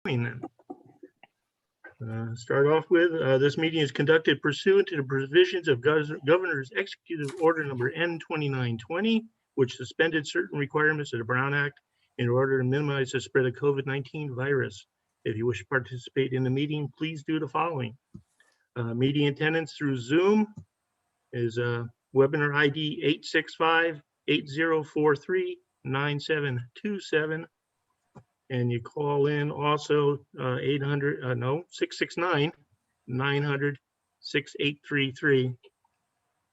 Then. Start off with this meeting is conducted pursuant to the provisions of Governor's Executive Order number N2920, which suspended certain requirements of the Brown Act in order to minimize the spread of COVID-19 virus. If you wish to participate in the meeting, please do the following. Meeting attendance through Zoom is webinar ID 865-8043-9727. And you call in also 669-900-6833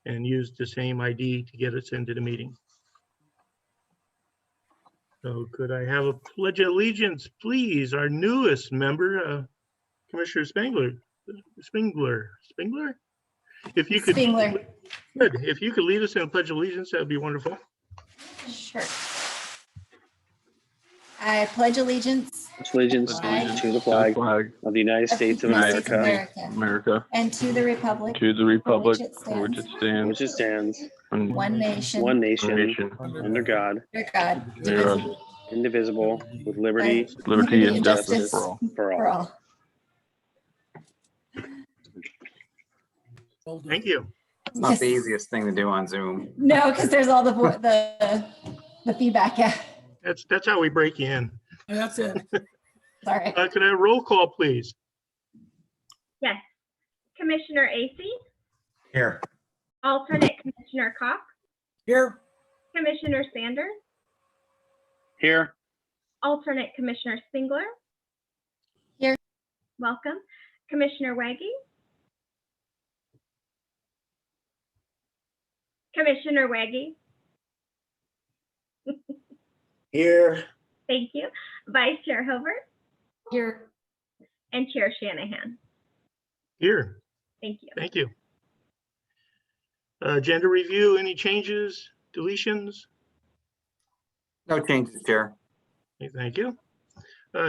and use the same ID to get us into the meeting. So could I have a pledge of allegiance, please? Our newest member, Commissioner Spengler. If you could, Spengler. Good. If you could lead us in a pledge of allegiance, that would be wonderful. Sure. I pledge allegiance to the flag of the United States of America and to the republic for which it stands, one nation, under God, indivisible, with liberty and justice for all. Thank you. It's not the easiest thing to do on Zoom. No, because there's all the feedback. Yeah. That's how we break you in. That's it. Sorry. Could I have a roll call, please? Yes. Commissioner Acey. Here. Alternate Commissioner Cox. Here. Commissioner Sanders. here. Alternate Commissioner Spengler. Here. Welcome. Commissioner Waggy. Commissioner Waggy. Here. Thank you. Vice Chair Hobart Here. and Chair Shanahan. Here. Thank you. Thank you. Agenda review, any changes, deletions? No changes, Chair. Okay, thank you.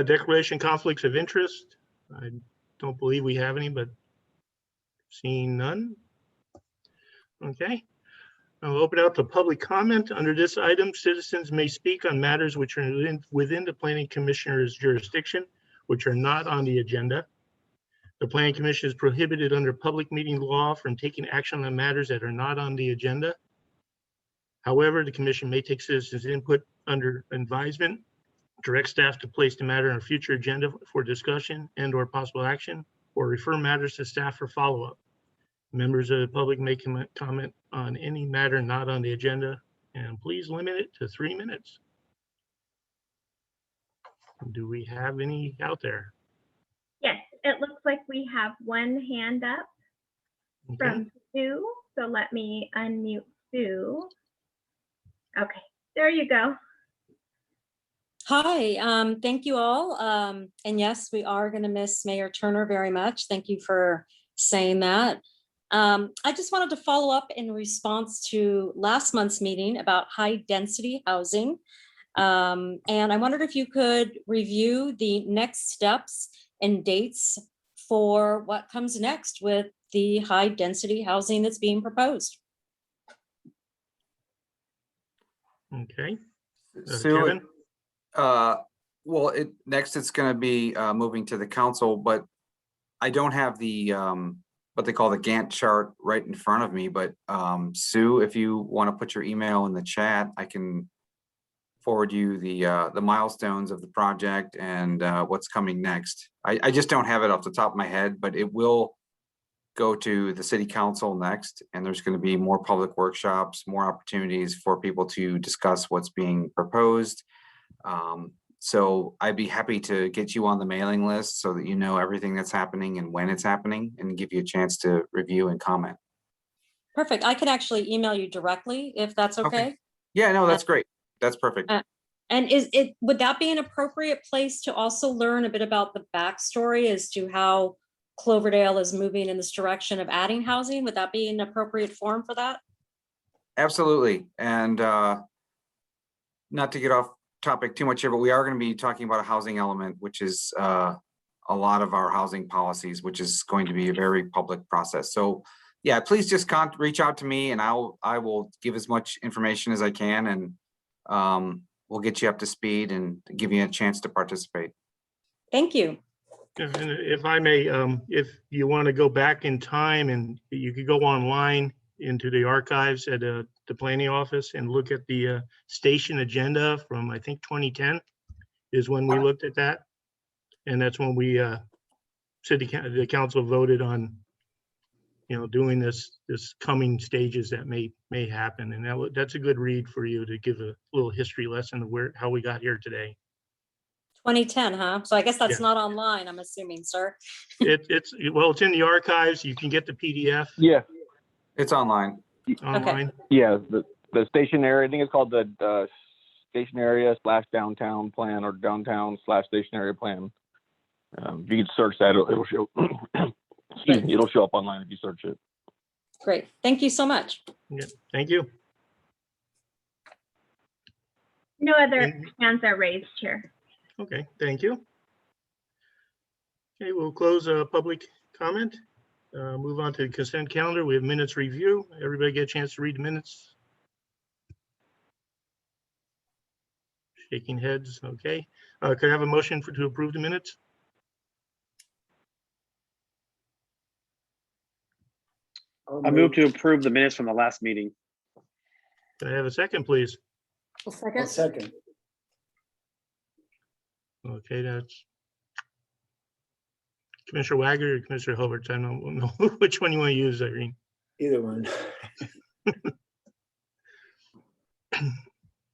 Declaration conflicts of interest. I don't believe we have any, but seeing none. Okay. I'll open up to public comment. Under this item, citizens may speak on matters which are within the Planning Commissioner's jurisdiction, which are not on the agenda. The Planning Commission is prohibited under public meeting law from taking action on matters that are not on the agenda. However, the Commission may take citizens' input under advisement, direct staff to place the matter on a future agenda for discussion and or possible action, or refer matters to staff for follow-up. Members of the public may comment on any matter not on the agenda, and please limit it to 3 minutes. Do we have any out there? Yes, it looks like we have one hand up from Sue. So let me unmute Sue. Okay, there you go. Hi, thank you all. And yes, we are going to miss Mayor Turner very much. Thank you for saying that. I just wanted to follow up in response to last month's meeting about high density housing. And I wondered if you could review the next steps and dates for what comes next with the high density housing that's being proposed. Okay. Sue, Kevin? well, next it's going to be moving to the council, but I don't have the what they call the Gantt chart right in front of me. But Sue, if you want to put your email in the chat, I can forward you the milestones of the project and what's coming next. I just don't have it off the top of my head, but it will go to the city council next, and there's going to be more public workshops, more opportunities for people to discuss what's being proposed. So I'd be happy to get you on the mailing list so that you know everything that's happening and when it's happening, and give you a chance to review and comment. Perfect. I can actually email you directly if that's okay. Yeah, no, that's great. That's perfect. And would that be an appropriate place to also learn a bit about the backstory as to how Cloverdale is moving in this direction of adding housing? Would that be an appropriate forum for that? Absolutely. And not to get off topic too much here, but we are going to be talking about a housing element, which is a lot of our housing policies, which is going to be a very public process. So yeah, please just reach out to me, and I will give as much information as I can, and we'll get you up to speed and give you a chance to participate. Thank you. And if I may, if you want to go back in time, and you could go online into the archives at the planning office and look at the station agenda from, I think, 2010 is when we looked at that. And that's when we, the council voted on, doing this coming stages that may happen. And that's a good read for you to give a little history lesson of how we got here today. 2010, huh? So I guess that's Yeah. not online, I'm assuming, sir. It's in the archives. You can get the PDF Yeah, It's online. online. yeah, the station area, I think it's called the station area / downtown plan, or downtown / station area plan. If you can search that, it'll show, excuse me, it'll show up online if you search it. Great. Thank you so much. Yeah, thank you. No other hands are raised here. Okay, thank you. Okay, we'll close public comment. Move on to the consent calendar. We have minutes review. Everybody get a chance to read the minutes? Shaking heads, okay. Could I have a motion to approve the minutes? I move to approve the minutes from the last meeting. Can I have a second, please? I'll second. Okay, that's Commissioner Wagner or Commissioner Hilbert. I don't know which one you want to use, Irene. Either one.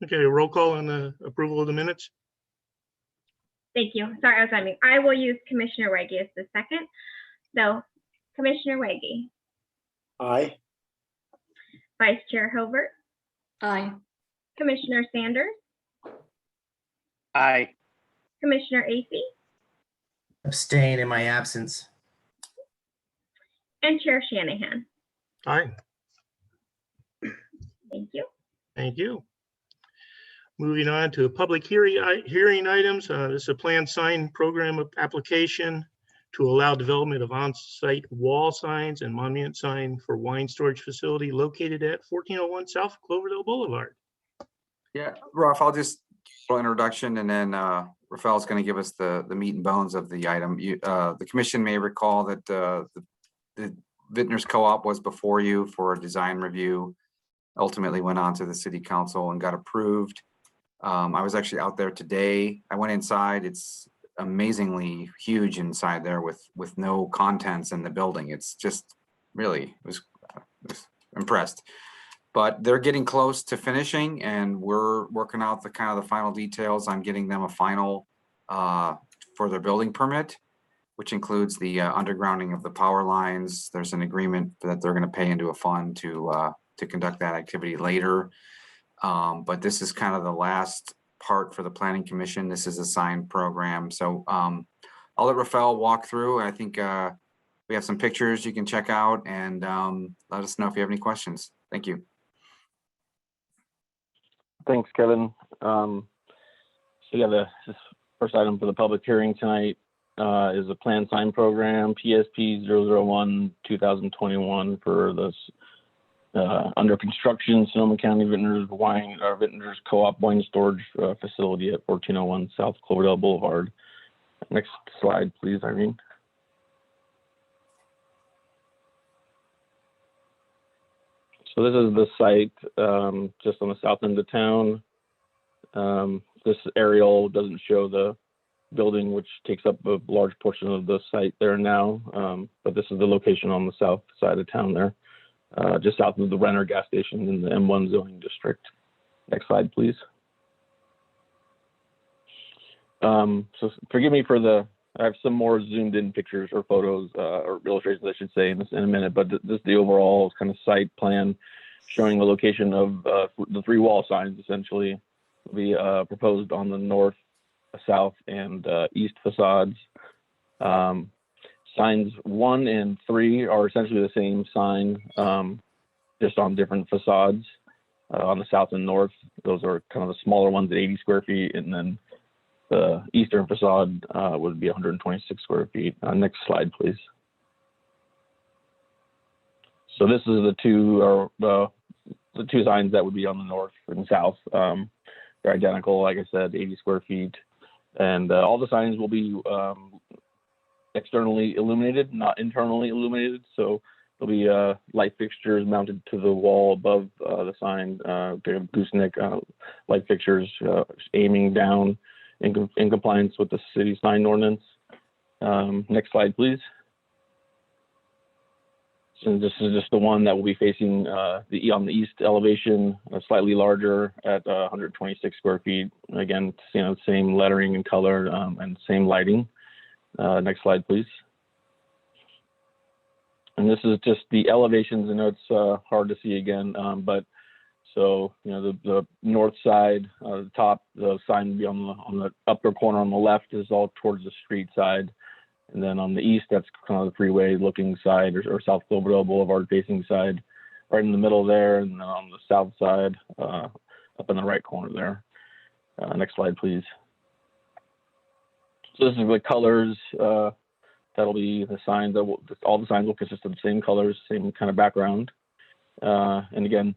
Okay, a roll call on the approval of the minutes. Thank you. Sorry, I was on mute. I will use Commissioner Weggie as the second. So Commissioner Weggie, Aye. Vice Chair Hilbert, Aye. Commissioner Sanders, Aye. Commissioner Acey, Abstain in my absence. and Chair Shanahan. Aye, Thank you. thank you. Moving on to public hearing items. This is a planned sign program application to allow development of on-site wall signs and monument sign for wine storage facility located at 1401 South Cloverdale Boulevard. Yeah, Ralph, I'll just a little introduction, and then Rafael's going to give us the meat and bones of the item. The commission may recall that the Vintners Co-op was before you for a design review, ultimately went on to the city council and got approved. I was actually out there today. I went inside. It's amazingly huge inside there with no contents in the building. It's just really, was impressed. But they're getting close to finishing, and we're working out the kind of the final details on getting them a final for their building permit, which includes the undergrounding of the power lines. There's an agreement that they're going to pay into a fund to conduct that activity later. But this is kind of the last part for the planning commission. This is a signed program. So I'll let Rafael walk through. I think we have some pictures you can check out, and let us know if you have any questions. Thank you. Thanks, Kevin. So yeah, the first item for the public hearing tonight is a planned sign program, PSP 001-2021 for this under construction Sonoma County Vintners Co-op wine storage facility at 1401 South Cloverdale Boulevard. Next slide, please, Irene. So this is the site just on the south end of town. This aerial doesn't show the building, which takes up a large portion of the site there now. But this is the location on the south side of town there, just south of the Renner gas station in the M1 zoning district. Next slide, please. So forgive me for I have some more zoomed in pictures or photos or illustrations, I should say, in a minute, but this is the overall kind of site plan showing the location of the 3 wall signs, essentially, will be proposed on the north, south, and east facades. Signs 1 and 3 are essentially the same sign, just on different facades. On the south and north, those are kind of the smaller ones at 80 square feet, and then the eastern facade would be 126 square feet. Next slide, please. So this is the two signs that would be on the north and south. They're identical, like I said, 80 square feet. And all the signs will be externally illuminated, not internally illuminated. So there'll be light fixtures mounted to the wall above the sign, gooseneck light fixtures aiming down in compliance with the city sign ordinance. Next slide, please. So this is just the one that will be facing on the east elevation, slightly larger at 126 square feet. Again, same lettering and color and same lighting. Next slide, please. And this is just the elevations. I know it's hard to see again, but so the north side, the top, the sign will be on the upper corner on the left is all towards the street side. And then on the east, that's kind of the freeway looking side or South Cloverdale Boulevard facing side, right in the middle there. And then on the south side, up in the right corner there. Next slide, please. So this is the colors. That'll be the signs. All the signs will consist of the same colors, same kind of background. And again,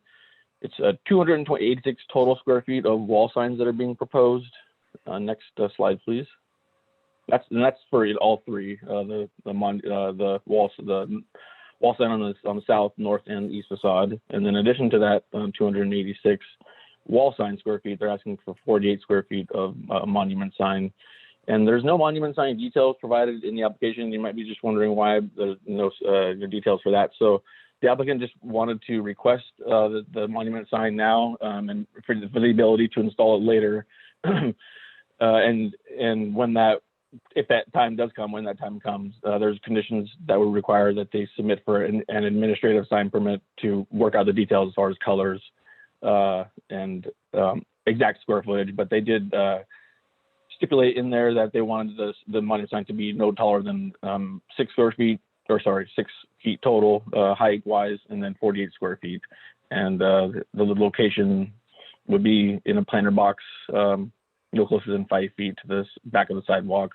it's 286 total square feet of wall signs that are being proposed. Next slide, please. That's for all three. The wall sign on the south, north, and east facade. And then in addition to that, 286 wall sign square feet. They're asking for 48 square feet of monument sign. And there's no monument sign details provided in the application. You might be just wondering why there's no details for that. So the applicant just wanted to request the monument sign now and for the ability to install it later. And when if that time does come, when that time comes, there's conditions that would require that they submit for an administrative sign permit to work out the details as far as colors and exact square footage. But they did stipulate in there that they wanted the monument sign to be no taller than 6 feet total height wise, and then 48 square feet. And the location would be in a planter box no closer than 5 feet to the back of the sidewalk,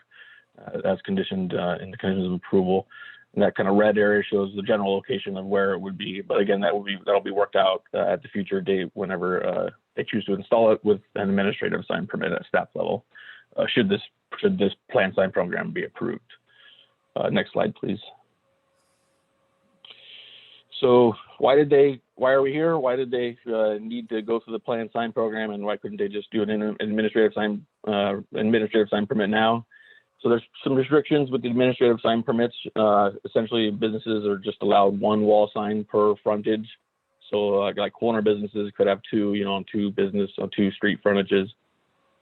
as conditioned in the conditions of approval. And that kind of red area shows the general location of where it would be. But again, that'll be worked out at the future date whenever they choose to install it with an administrative sign permit at staff level. Should this plan sign program be approved? Next slide, please. So why are we here? Why did they need to go through the plan sign program, and why couldn't they just do an administrative sign permit now? So there's some restrictions with the administrative sign permits. Essentially, businesses are just allowed one wall sign per frontage. So like corner businesses could have two street frontages.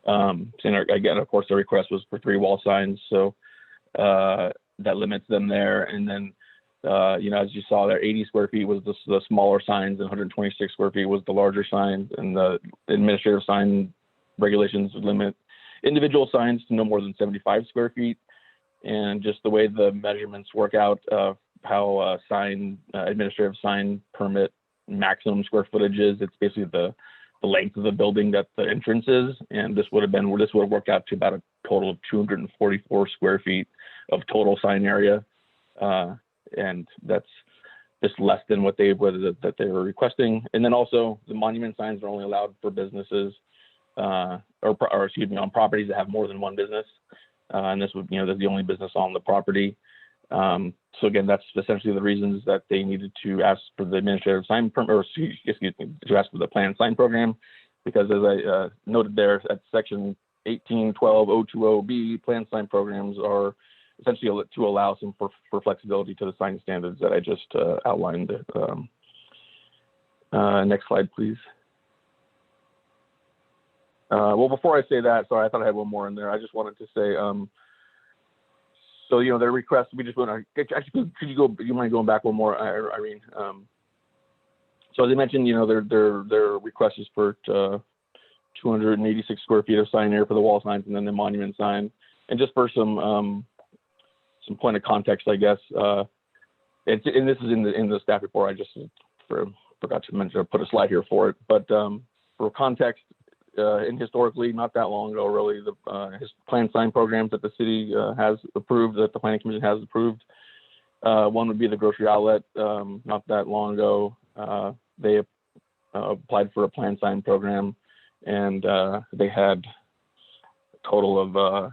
And again, of course, the request was for 3 wall signs, so that limits them there. And then as you saw there, 80 square feet was the smaller signs, and 126 square feet was the larger signs. And the administrative sign regulations limit individual signs to no more than 75 square feet. And just the way the measurements work out, how administrative sign permit maximum square footage is, it's basically the length of the building that the entrance is. And this would have worked out to about a total of 244 square feet of total sign area. And that's just less than what they were requesting. And then also the monument signs are only allowed for businesses on properties that have more than one business. And this would, that's the only business on the property. So again, that's essentially the reasons that they needed to ask for the administrative sign permit, or to ask for the plan sign program, because as I noted there at section 18.12.020B, plan sign programs are essentially to allow some for flexibility to the sign standards that I just outlined. Next slide, please. Well, before I say that, sorry, I thought I had one more in there. I just wanted to say, so their request, we just want to actually, do you mind going back one more, Irene? So as I mentioned, their request is for 286 square feet of sign area for the wall signs, and then the monument sign. And just for some point of context, I guess, and this is in the staff report. I just forgot to mention, put a slide here for it. But for context, and historically, not that long ago, really, the plan sign programs that the city has approved, that the planning commission has approved. One would be the grocery outlet. Not that long ago, they applied for a plan sign program, and they had total of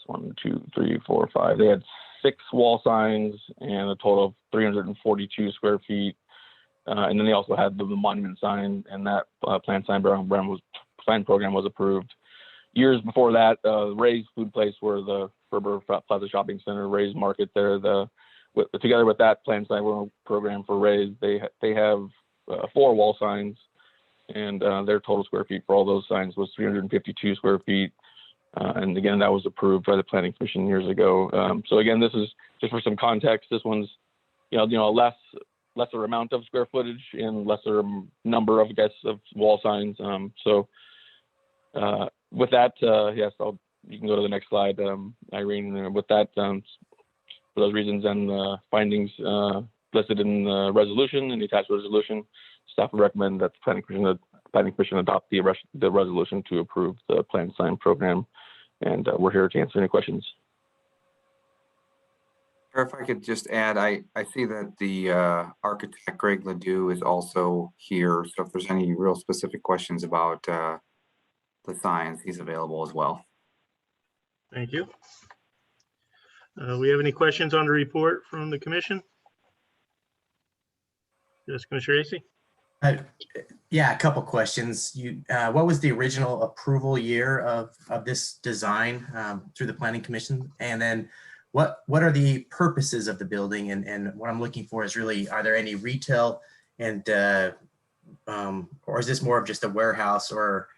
1, 2, 3, 4, 5. They had 6 wall signs and a total of 342 square feet. And then they also had the monument sign, and that plan program was approved. Years before that, Ray's Food Place, where the Ferber Plaza Shopping Center, Ray's Market there, together with that plan sign program for Ray's, they have 4 wall signs, and their total square feet for all those signs was 352 square feet. And again, that was approved by the Planning Commission years ago. So again, this is just for some context. This one's, lesser amount of square footage and lesser number of, of wall signs. So with that, yes, you can go to the next slide, Irene. And with that, for those reasons and the findings listed in the resolution and the attached resolution, staff would recommend that the Planning Commission adopt the resolution to approve the plan sign program. And we're here to answer any questions. If I could just add, I see that the architect Greg Ledoux is also here. So if there's any real specific questions about the signs, he's available as well. Thank you. We have any questions on the report from the commission? Yes, Commissioner Racy? Yeah, a couple questions. What was the original approval year of this design through the Planning Commission? And then what are the purposes of the building? And what I'm looking for is really, are there any retail and or is this more of just a warehouse, or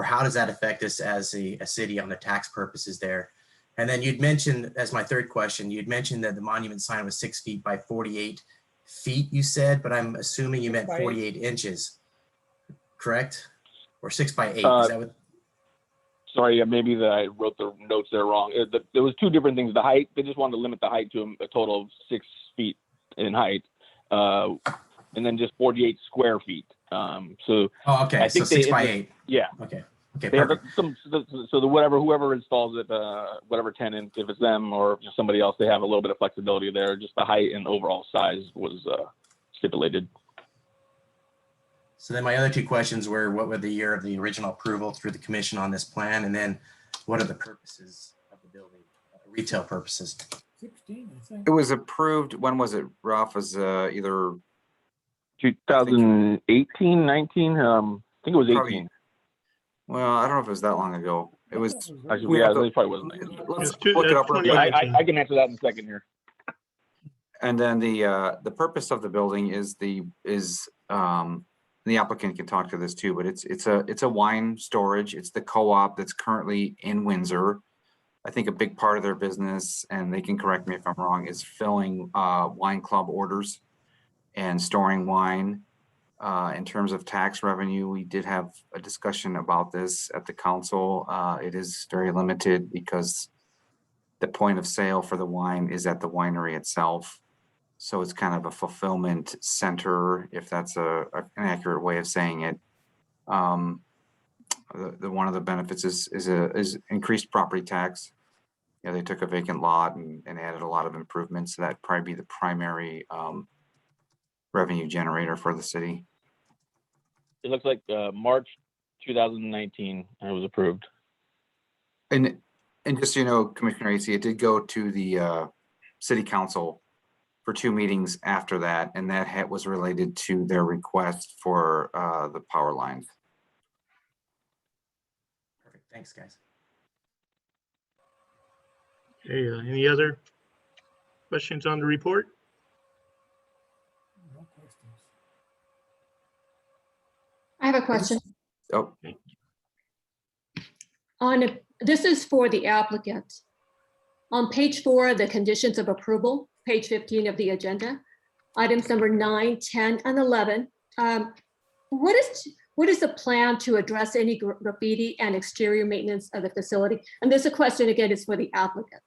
how does that affect us as a city on the tax purposes there? And then you'd mentioned, as my third question, you'd mentioned that the monument sign was 6 feet by 48 feet, you said, but I'm assuming you meant 48 inches, correct? Or 6 by 8, is that what? Sorry, maybe that I wrote the notes there wrong. There was 2 different things. The height, they just wanted to limit the height to a total of 6 feet in height, and then just 48 square feet. So okay, I think so 6 by 8. Yeah. Okay, They have perfect. whoever installs it, whatever tenant, if it's them or somebody else, they have a little bit of flexibility there. Just the height and overall size was stipulated. So then my other 2 questions were, what were the year of the original approval through the commission on this plan? And then what are the purposes of the building, retail purposes? 16, I think. It was approved, when was it, Ralph? Was either 2018, 19, I think it was 18. Probably, well, I don't know if it was that long ago. It was. Actually, we yeah, have to- it probably wasn't. Let's It's look it up real quick. Yeah, I can answer that in a second here. And then the purpose of the building is the applicant can talk to this too, but it's a wine storage. It's the co-op that's currently in Windsor. I think a big part of their business, and they can correct me if I'm wrong, is filling wine club orders and storing wine. In terms of tax revenue, we did have a discussion about this at the council. It is very limited because the point of sale for the wine is at the winery itself. So it's kind of a fulfillment center, if that's an accurate way of saying it. One of the benefits is increased property tax. Yeah, they took a vacant lot and added a lot of improvements. So that'd probably be the primary revenue generator for the city. It looks like March 2019 it was approved. And just so you know, Commissioner AC, it did go to the city council for 2 meetings after that, and that was related to their request for the power lines. Perfect, thanks guys. Okay, any other questions on the report? No questions. I have a question. Oh, This is for the applicant. On page 4, the conditions of approval, page 15 of the agenda, items number 9, 10, and 11. What is the plan to address any graffiti and exterior maintenance of the facility? And this question again is for the applicant.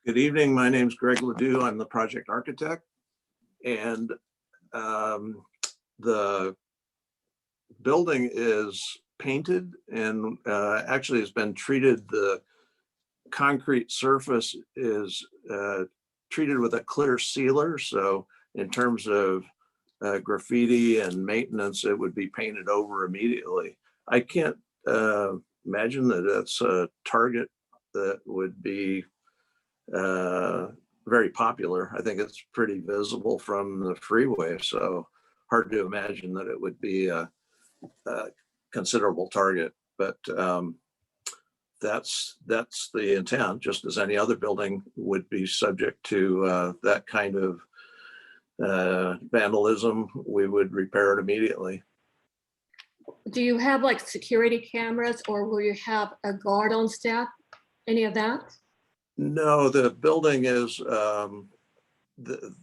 Good evening. My name is Greg Ledoux. I'm the project architect. And the building is painted and actually has been treated. The concrete surface is treated with a clear sealer. So in terms of graffiti and maintenance, it would be painted over immediately. I can't imagine that it's a target that would be very popular. I think it's pretty visible from the freeway, so hard to imagine that it would be a considerable target. But that's the intent, just as any other building would be subject to that kind of vandalism. We would repair it immediately. Do you have like security cameras, or will you have a guard on staff? Any of that? No, the building is,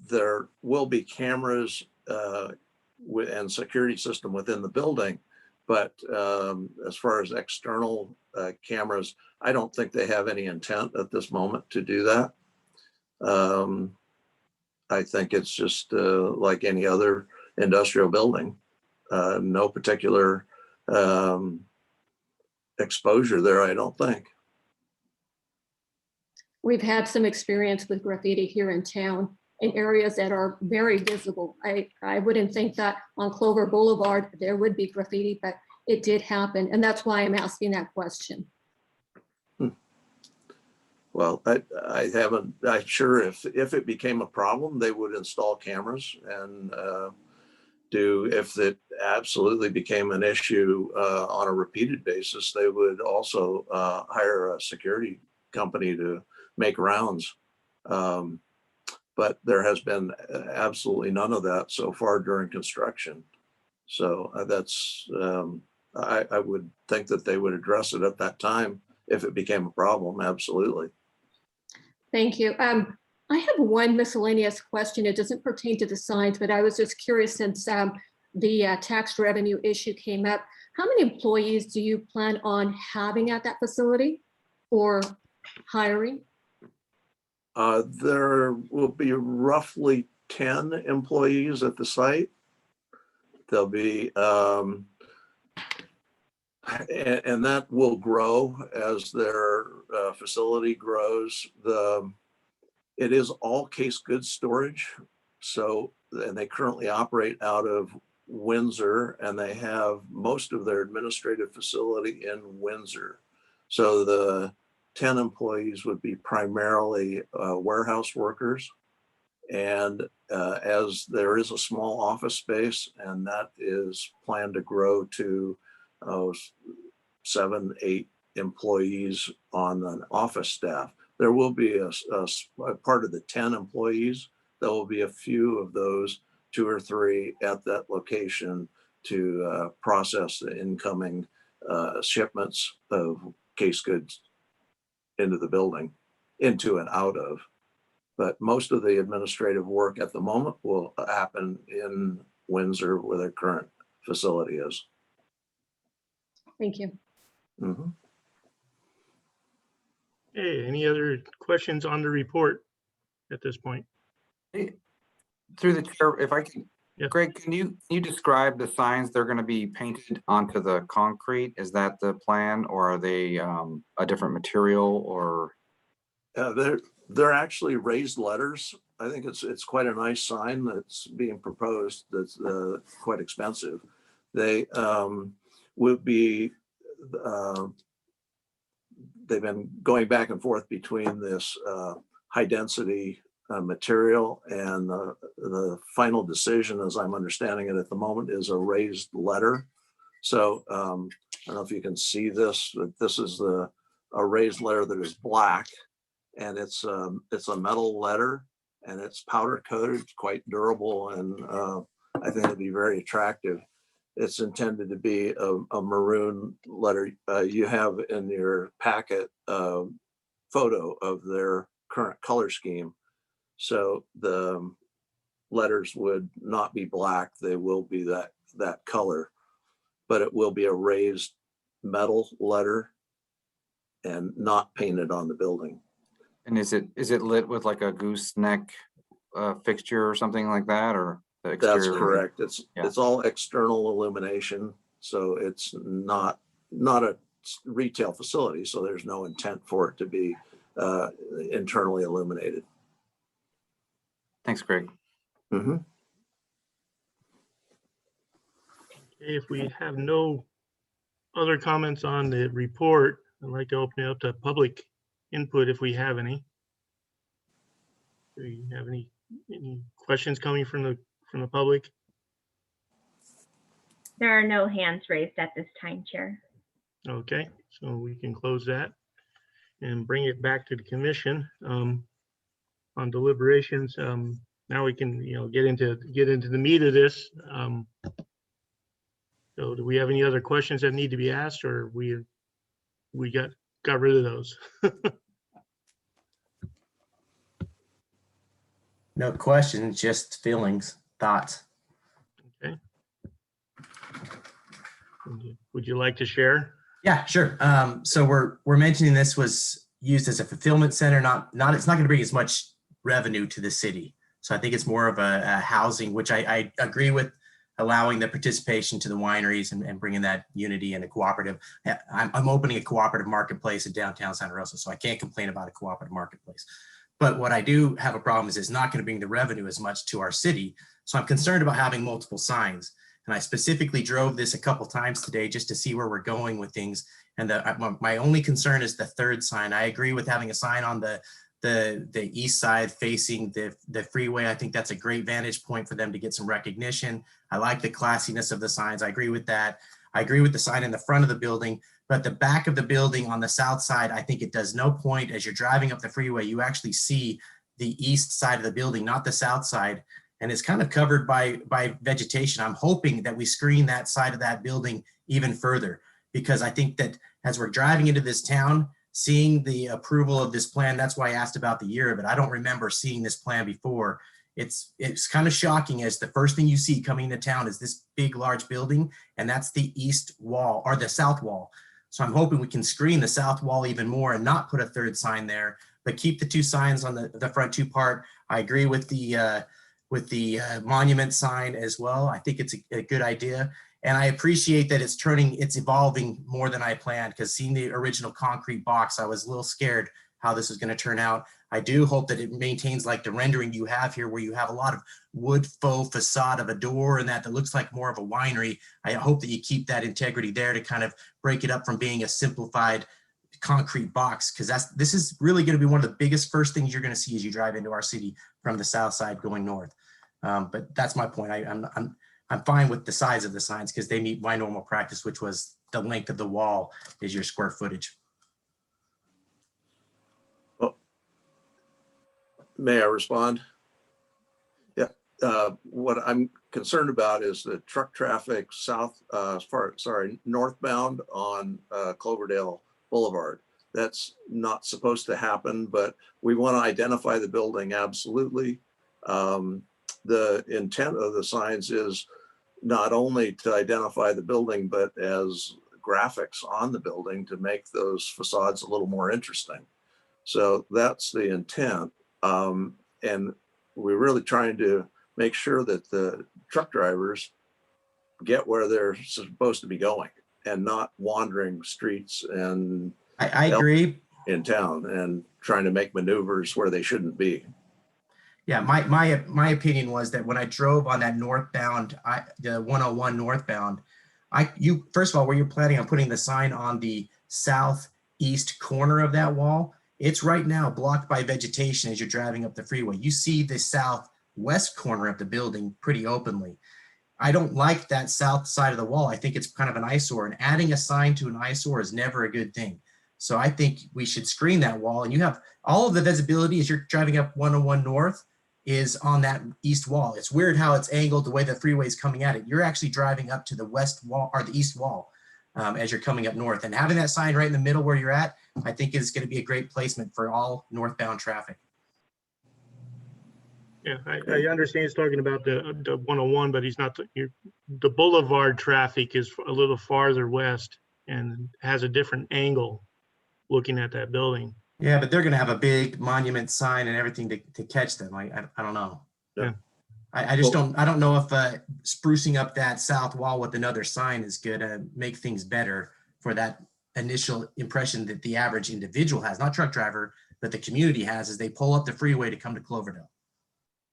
there will be cameras and security system within the building. But as far as external cameras, I don't think they have any intent at this moment to do that. I think it's just like any other industrial building. No particular exposure there, I don't think. We've had some experience with graffiti here in town in areas that are very visible. I wouldn't think that on Clover Boulevard there would be graffiti, but it did happen. And that's why I'm asking that question. Well, I haven't, I'm sure if it became a problem, they would install cameras and if it absolutely became an issue on a repeated basis, they would also hire a security company to make rounds. But there has been absolutely none of that so far during construction. So that's, I would think that they would address it at that time if it became a problem, absolutely. Thank you. I have one miscellaneous question. It doesn't pertain to the signs, but I was just curious since the tax revenue issue came up. How many employees do you plan on having at that facility or hiring? There will be roughly 10 employees at the site. There'll be, and that will grow as their facility grows. It is all case goods storage. So, and they currently operate out of Windsor, and they have most of their administrative facility in Windsor. So the 10 employees would be primarily warehouse workers. And as there is a small office space, and that is planned to grow to 7, 8 employees on an office staff. There will be a part of the 10 employees. There will be a few of those, 2 or 3 at that location to process the incoming shipments of case goods into the building, into and out of. But most of the administrative work at the moment will happen in Windsor, where their current facility is. Thank you. Mm-hmm. Hey, any other questions on the report at this point? Through the chair, if I can, Yeah. Greg, can you describe the signs they're going to be painted onto the concrete? Is that the plan, or are they a different material, or? They're actually raised letters. I think it's quite a nice sign that's being proposed. That's quite expensive. They would be. They've been going back and forth between this high density material, and the final decision, as I'm understanding it at the moment, is a raised letter. So I don't know if you can see this, but this is a raised letter that is black, and it's a metal letter, and it's powder coated, quite durable, and I think it'd be very attractive. It's intended to be a maroon letter. You have in your packet a photo of their current color scheme. So the letters would not be black. They will be that color, but it will be a raised metal letter and not painted on the building. And is it lit with like a gooseneck fixture or something like that, or? That's correct. It's all external illumination, so it's not a retail facility, so there's no intent for it to be internally illuminated. Thanks, Greg. Mhm. If we have no other comments on the report, I'd like to open it up to public input if we have any. Do you have any questions coming from the public? There are no hands raised at this time, Chair. Okay, so we can close that and bring it back to the commission on deliberations. Now we can, get into the meat of this. So do we have any other questions that need to be asked, or we got rid of those? No questions, just feelings, thoughts. Okay. Would you like to share? Yeah, sure. So we're mentioning this was used as a fulfillment center, it's not going to bring as much revenue to the city. So I think it's more of a housing, which I agree with, allowing the participation to the wineries and bringing that unity and a cooperative. I'm opening a cooperative marketplace in downtown Santa Rosa, so I can't complain about a cooperative marketplace. But what I do have a problem is it's not going to bring the revenue as much to our city. So I'm concerned about having multiple signs. And I specifically drove this a couple times today just to see where we're going with things. And my only concern is the third sign. I agree with having a sign on the east side facing the freeway. I think that's a great vantage point for them to get some recognition. I like the classiness of the signs. I agree with that. I agree with the sign in the front of the building, but the back of the building on the south side, I think it does no point. As you're driving up the freeway, you actually see the east side of the building, not the south side. And it's kind of covered by vegetation. I'm hoping that we screen that side of that building even further, because I think that as we're driving into this town, seeing the approval of this plan, that's why I asked about the year of it. I don't remember seeing this plan before. It's kind of shocking as the first thing you see coming into town is this big, large building, and that's the east wall or the south wall. So I'm hoping we can screen the south wall even more and not put a third sign there, but keep the two signs on the front two part. I agree with the monument sign as well. I think it's a good idea. And I appreciate that it's evolving more than I planned, because seeing the original concrete box, I was a little scared how this is going to turn out. I do hope that it maintains like the rendering you have here, where you have a lot of wood faux facade of a door and that looks like more of a winery. I hope that you keep that integrity there to kind of break it up from being a simplified concrete box, because this is really going to be one of the biggest first things you're going to see as you drive into our city from the south side going north. But that's my point. I'm fine with the size of the signs because they meet my normal practice, which was the length of the wall is your square footage. Well, may I respond? Yeah. What I'm concerned about is the truck traffic northbound on Cloverdale Boulevard. That's not supposed to happen, but we want to identify the building, absolutely. The intent of the signs is not only to identify the building, but as graphics on the building to make those facades a little more interesting. So that's the intent. And we're really trying to make sure that the truck drivers get where they're supposed to be going and not wandering streets and I agree in town and trying to make maneuvers where they shouldn't be. Yeah, my opinion was that when I drove on that northbound, the 101 northbound, first of all, where you're planning on putting the sign on the southeast corner of that wall, it's right now blocked by vegetation as you're driving up the freeway. You see the southwest corner of the building pretty openly. I don't like that south side of the wall. I think it's kind of an eyesore, and adding a sign to an eyesore is never a good thing. So I think we should screen that wall, and you have all of the visibility as you're driving up 101 north is on that east wall. It's weird how it's angled the way the freeway is coming at it. You're actually driving up to the west wall or the east wall as you're coming up north, and having that sign right in the middle where you're at, I think is going to be a great placement for all northbound traffic. Yeah, I understand he's talking about the 101, but he's not, the boulevard traffic is a little farther west and has a different angle looking at that building. Yeah, but they're going to have a big monument sign and everything to catch them. I don't know. Yeah. I just don't know if sprucing up that south wall with another sign is going to make things better for that initial impression that the average individual has, not truck driver, but the community has as they pull up the freeway to come to Cloverdale.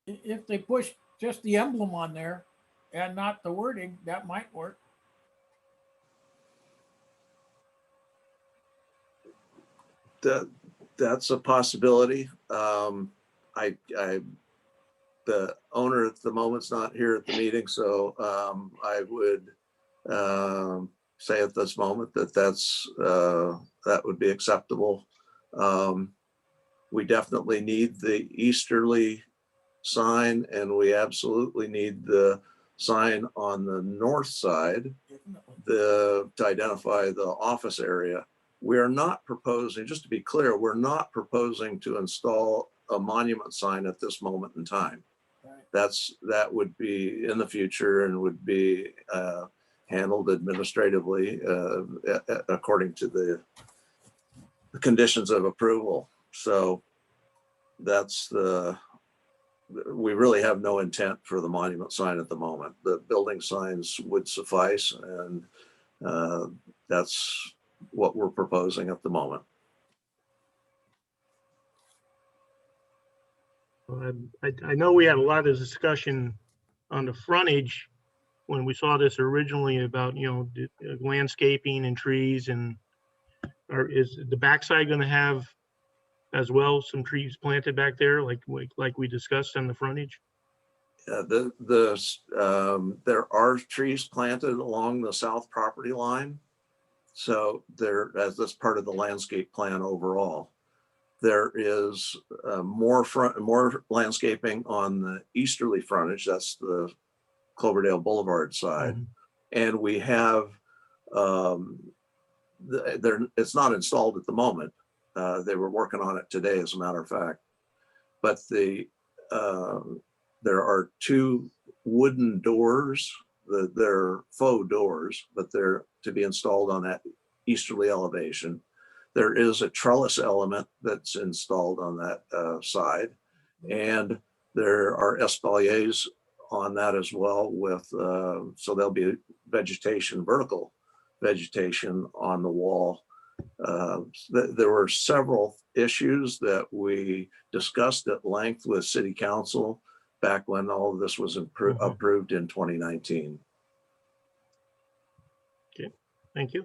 If they push just the emblem on there and not the wording, that might work. That's a possibility. The owner at the moment's not here at the meeting, so I would say at this moment that that would be acceptable. We definitely need the easterly sign, and we absolutely need the sign on the north side to identify the office area. We are not proposing, just to be clear, we're not proposing to install a monument sign at this moment in time. That would be in the future and would be handled administratively according to the conditions of approval. So we really have no intent for the monument sign at the moment. The building signs would suffice, and that's what we're proposing at the moment. I know we had a lot of discussion on the frontage when we saw this originally about, the landscaping and trees, and is the backside going to have as well some trees planted back there, like we discussed on the frontage? There are trees planted along the south property line. So as that's part of the landscape plan overall. There is more landscaping on the easterly frontage. That's the Cloverdale Boulevard side. Mm-hmm. And we have, it's not installed at the moment. They were working on it today, as a matter of fact. But there are two wooden doors. They're faux doors, but they're to be installed on that easterly elevation. There is a trellis element that's installed on that side, and there are espaliers on that as well with, so there'll be vegetation, vertical vegetation on the wall. There were several issues that we discussed at length with City Council back when all of this was approved in 2019. Okay, thank you.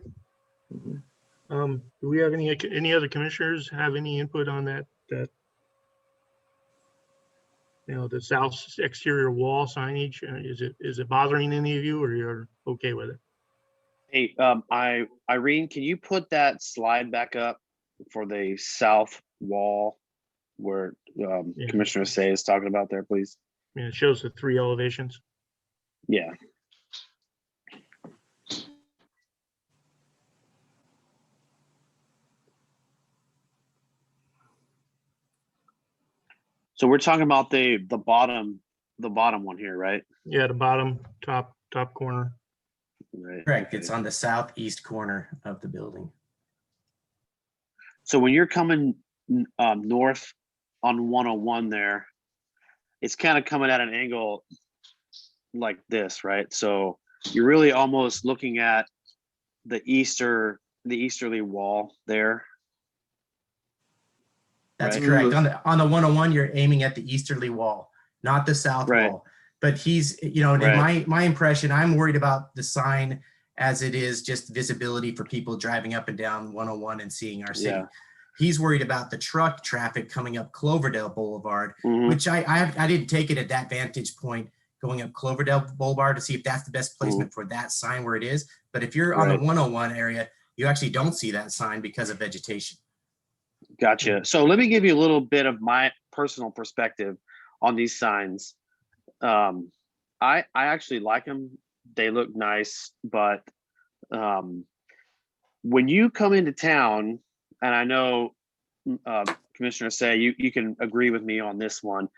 Mm-hmm. Do we have any other commissioners have any input on that, the south exterior wall signage? Is it bothering any of you, or you're okay with it? Hey, Irene, can you put that slide back up for the south wall where Commissioner Say is talking about there, please? Yeah, it shows the 3 elevations. Yeah. So we're talking about the bottom one here, right? Yeah, the bottom top corner. Right. Correct. It's on the southeast corner of the building. So when you're coming north on 101 there, it's kind of coming at an angle like this, right? So you're really almost looking at the easterly wall there. That's right? correct. On the 101, you're aiming at the easterly wall, not the south right. wall. But he's, in my impression, I'm worried about the sign as it is just visibility for people driving up and down 101 and seeing our city. Yeah. He's worried about the truck traffic coming up Cloverdale Boulevard, Mhm. which I didn't take it at that vantage point going up Cloverdale Boulevard to see if that's the best placement for that sign where it is. But if you're on the 101 area, you actually don't see that sign because of vegetation. Gotcha. So let me give you a little bit of my personal perspective on these signs. I actually like them. They look nice, but when you come into town, and I know Commissioner Say you can agree with me on this one.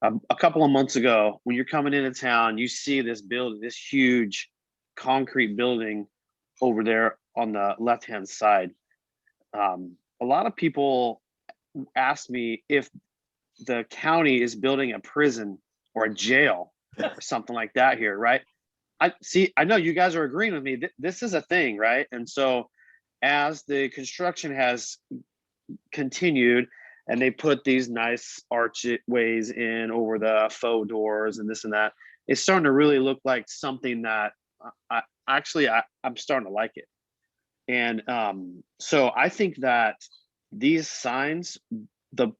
A couple of months ago, when you're coming into town, you see this building, this huge concrete building over there on the left-hand side. A lot of people ask me if the county is building a prison or a jail or something like that here, right? I know you guys are agreeing with me. This is a thing, right? And so as the construction has continued and they put these nice archways in over the faux doors and this and that. It's starting to really look like something that I'm starting to like it. And so I think that these signs, the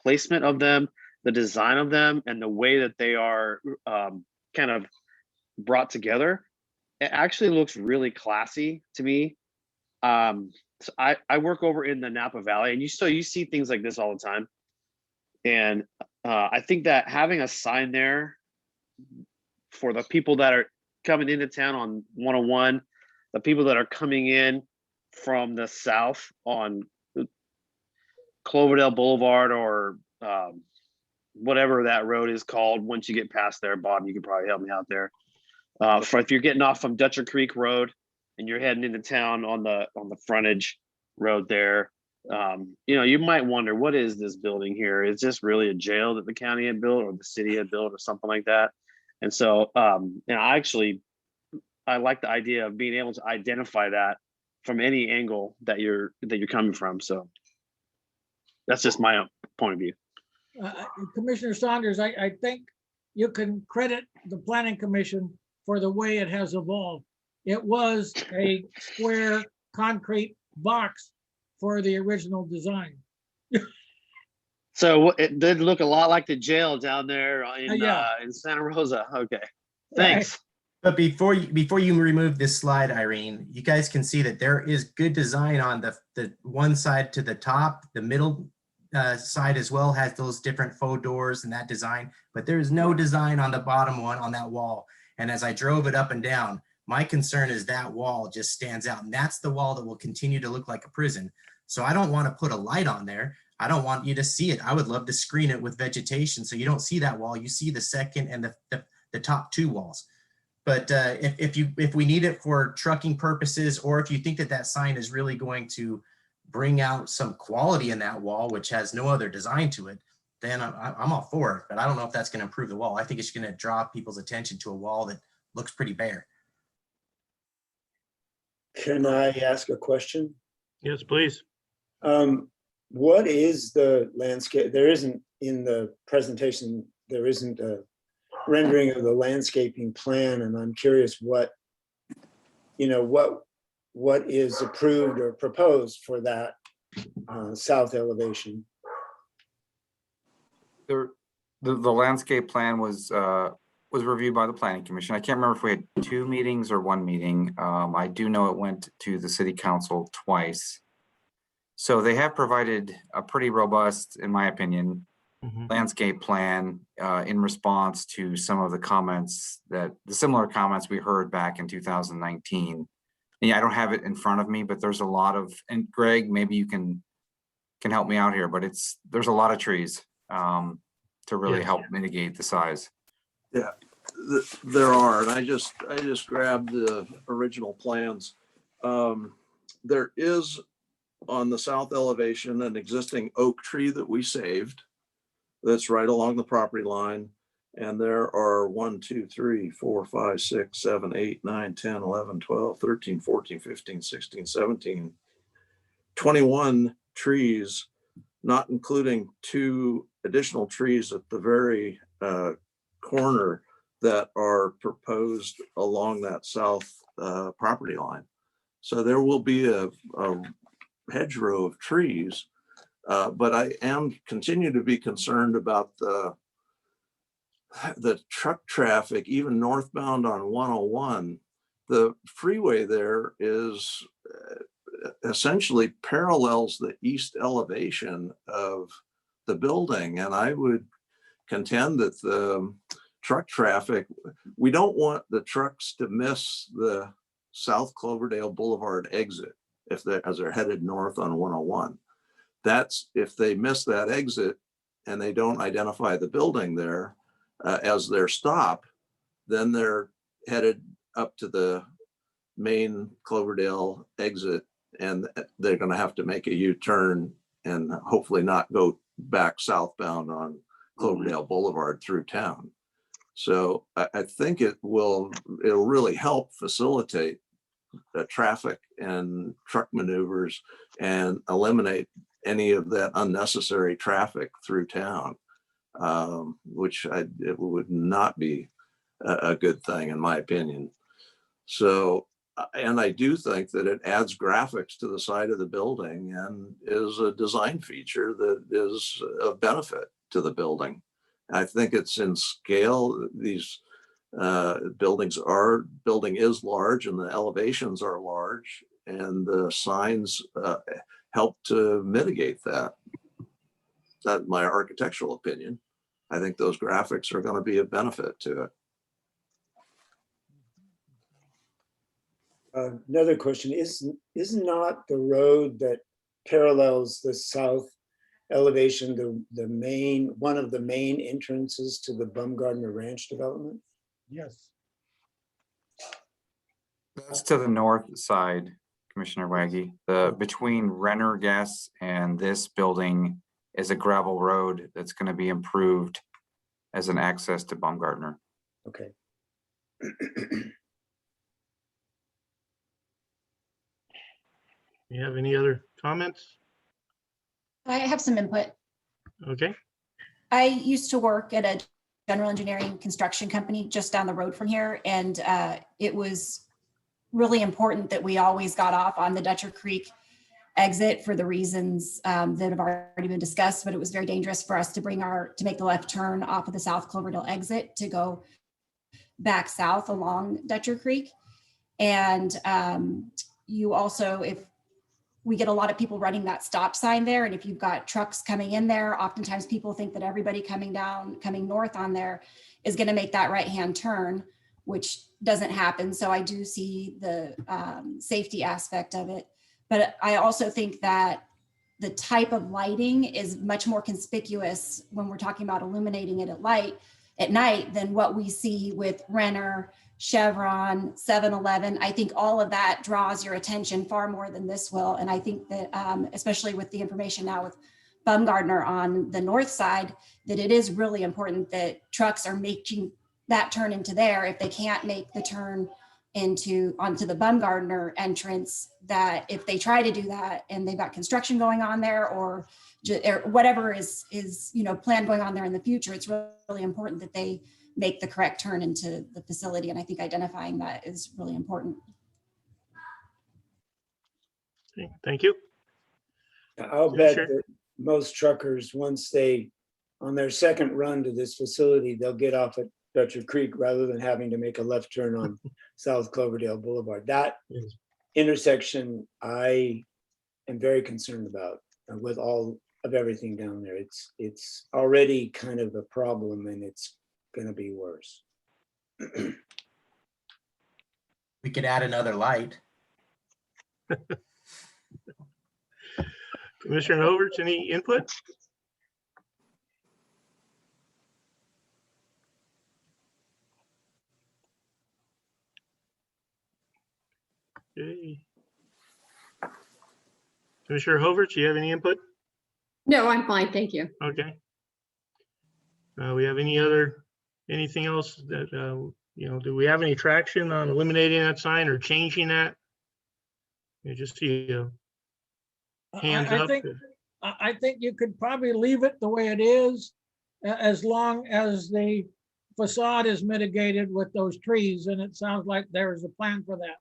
placement of them, the design of them, and the way that they are kind of brought together, it actually looks really classy to me. So I work over in the Napa Valley, and you see things like this all the time. And I think that having a sign there for the people that are coming into town on 101, the people that are coming in from the south on Cloverdale Boulevard, or whatever that road is called. Once you get past there, Bob, you can probably help me out there. For if you're getting off from Dutcher Creek Road and you're heading into town on the frontage road there, you might wonder, what is this building here? Is this really a jail that the county had built, or the city had built, or something like that? And so, I like the idea of being able to identify that from any angle that you're coming from. So that's just my own point of view. Commissioner Saunders, I think you can credit the Planning Commission for the way it has evolved. It was a square concrete box for the original design. So it did look a lot like the jail down there in Santa Rosa. Okay, thanks. But before you remove this slide, Irene, you guys can see that there is good design on the one side to the top. The middle side as well has those different faux doors and that design, but there is no design on the bottom one on that wall. And as I drove it up and down, my concern is that wall just stands out, and that's the wall that will continue to look like a prison. So I don't want to put a light on there. I don't want you to see it. I would love to screen it with vegetation so you don't see that wall. You see the second and the top two walls. But if we need it for trucking purposes, or if you think that sign is really going to bring out some quality in that wall, which has no other design to it, then I'm all for it. But I don't know if that's going to improve the wall. I think it's going to draw people's attention to a wall that looks pretty bare. Can I ask a question? Yes, please. What is the landscape? There isn't in the presentation, there isn't a rendering of the landscaping plan, and I'm curious what is approved or proposed for that south elevation. The landscape plan was reviewed by the Planning Commission. I can't remember if we had 2 meetings or 1 meeting. I do know it went to the City Council twice. So they have provided a pretty robust, in my opinion, landscape plan in response to some of the similar comments we heard back in 2019. And yeah, I don't have it in front of me, but there's a lot of, and Greg, maybe you can help me out here, but there's a lot of trees to really help mitigate the size. Yeah, there are, and I just grabbed the original plans. There is on the south elevation an existing oak tree that we saved that's right along the property line. And there are 1, 2, 3, 4, 5, 6, 7, 8, 9, 10, 11, 12, 13, 14, 15, 16, 17, 21 trees, not including 2 additional trees at the very corner that are proposed along that south property line. So there will be a hedgerow of trees, but I am continue to be concerned about the truck traffic, even northbound on 101. The freeway there is essentially parallels the east elevation of the building, and I would contend that the truck traffic, we don't want the trucks to miss the South Cloverdale Boulevard exit as they're headed north on 101. That's if they miss that exit and they don't identify the building there as their stop, then they're headed up to the main Cloverdale exit, and they're going to have to make a U-turn and hopefully not go back southbound on Cloverdale Boulevard through town. So I think it'll really help facilitate the traffic and truck maneuvers and eliminate any of that unnecessary traffic through town, which it would not be a good thing in my opinion. So, and I do think that it adds graphics to the side of the building and is a design feature that is a benefit to the building. I think it's in scale. These building is large and the elevations are large, and the signs help to mitigate that. That's my architectural opinion. I think those graphics are going to be a benefit to it. Another question is not the road that parallels the south elevation one of the main entrances to the Bumgardner Ranch development? Yes. That's to the north side, Commissioner Waggy. Between Renner Gas and this building is a gravel road that's going to be improved as an access to Baumgartner. Okay. You have any other comments? I have some input. Okay, I used to work at a general engineering construction company just down the road from here, and it was really important that we always got off on the Dutcher Creek exit for the reasons that have already been discussed, but it was very dangerous for us to make the left turn off of the South Cloverdale exit to go back south along Dutcher Creek. And you also, if we get a lot of people running that stop sign there, and if you've got trucks coming in there, oftentimes people think that everybody coming north on there is going to make that right-hand turn, which doesn't happen. So I do see the safety aspect of it. But I also think that the type of lighting is much more conspicuous when we're talking about illuminating it at night than what we see with Renner, Chevron, 7-Eleven. I think all of that draws your attention far more than this will. And I think that especially with the information now with Bumgardner on the north side, that it is really important that trucks are making that turn into there. If they can't make the turn onto the Bumgardner entrance, that if they try to do that and they've got construction going on there or whatever is planned going on there in the future, it's really important that they make the correct turn into the facility. And I think identifying that is really important. okay, thank you. I'll Yeah, bet sure. that most truckers, once on their second run to this facility, they'll get off at Dutcher Creek rather than having to make a left turn on South Cloverdale Boulevard. That Yes. intersection I am very concerned about with all of everything down there. It's already kind of a problem and it's going to be worse. We could add another light. Commissioner Overts, any input? Okay. Commissioner Overts, you have any input? No, I'm fine, thank you. Okay. We have anything else that, do we have any traction on eliminating that sign or changing that? You just see hands up. I think you could probably leave it the way it is, as long as the facade is mitigated with those trees, and it sounds like there is a plan for that.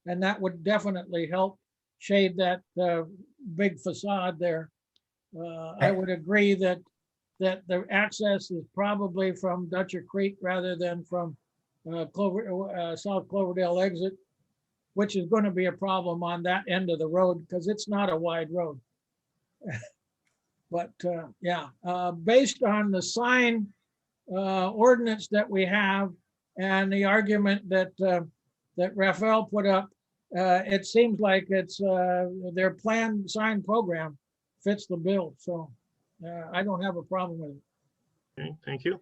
And that would definitely help shade that big facade there. I would agree that the access is probably from Dutcher Creek rather than from South Cloverdale exit, which is going to be a problem on that end of the road because it's not a wide road. But based on the sign ordinance that we have and the argument that Raphael put up, it seems like it's their planned sign program fits the bill. So I don't have a problem with it. Okay, thank you.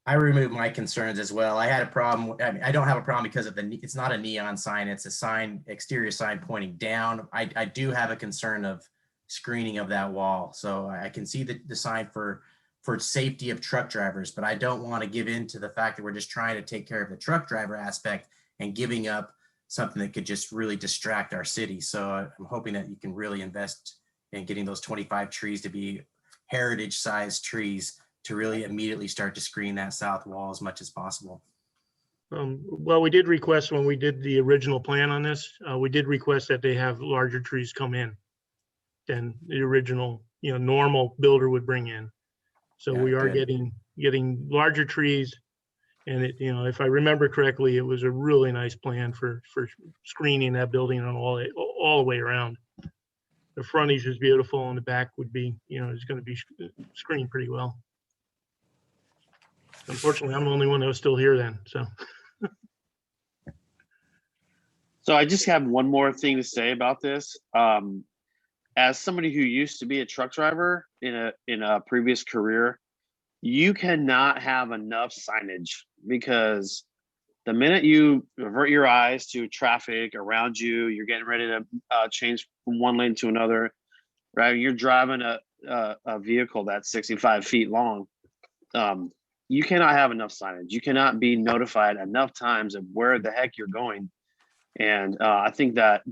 I removed my concerns as well. I had a problem. I don't have a problem because it's not a neon sign. It's a exterior sign pointing down. I do have a concern of screening of that wall. So I can see the sign for safety of truck drivers, but I don't want to give in to the fact that we're just trying to take care of the truck driver aspect and giving up something that could just really distract our city. So I'm hoping that you can really invest and getting those 25 trees to be heritage sized trees to really immediately start to screen that south wall as much as possible. Well, we did request when we did the original plan on this, we did request that they have larger trees come in than the original, normal builder would bring in. So Yeah, we are good. getting larger trees. And it, if I remember correctly, it was a really nice plan for screening that building on all the way around. The frontage is beautiful and the back would be, is going to be screened pretty well. Unfortunately, I'm the only one that was still here then, so. So I just have one more thing to say about this. As somebody who used to be a truck driver in a previous career, you cannot have enough signage, because the minute you avert your eyes to traffic around you, you're getting ready to change from one lane to another, right? You're driving a vehicle that's 65 feet long. You cannot have enough signage. You cannot be notified enough times of where the heck you're going. And I think that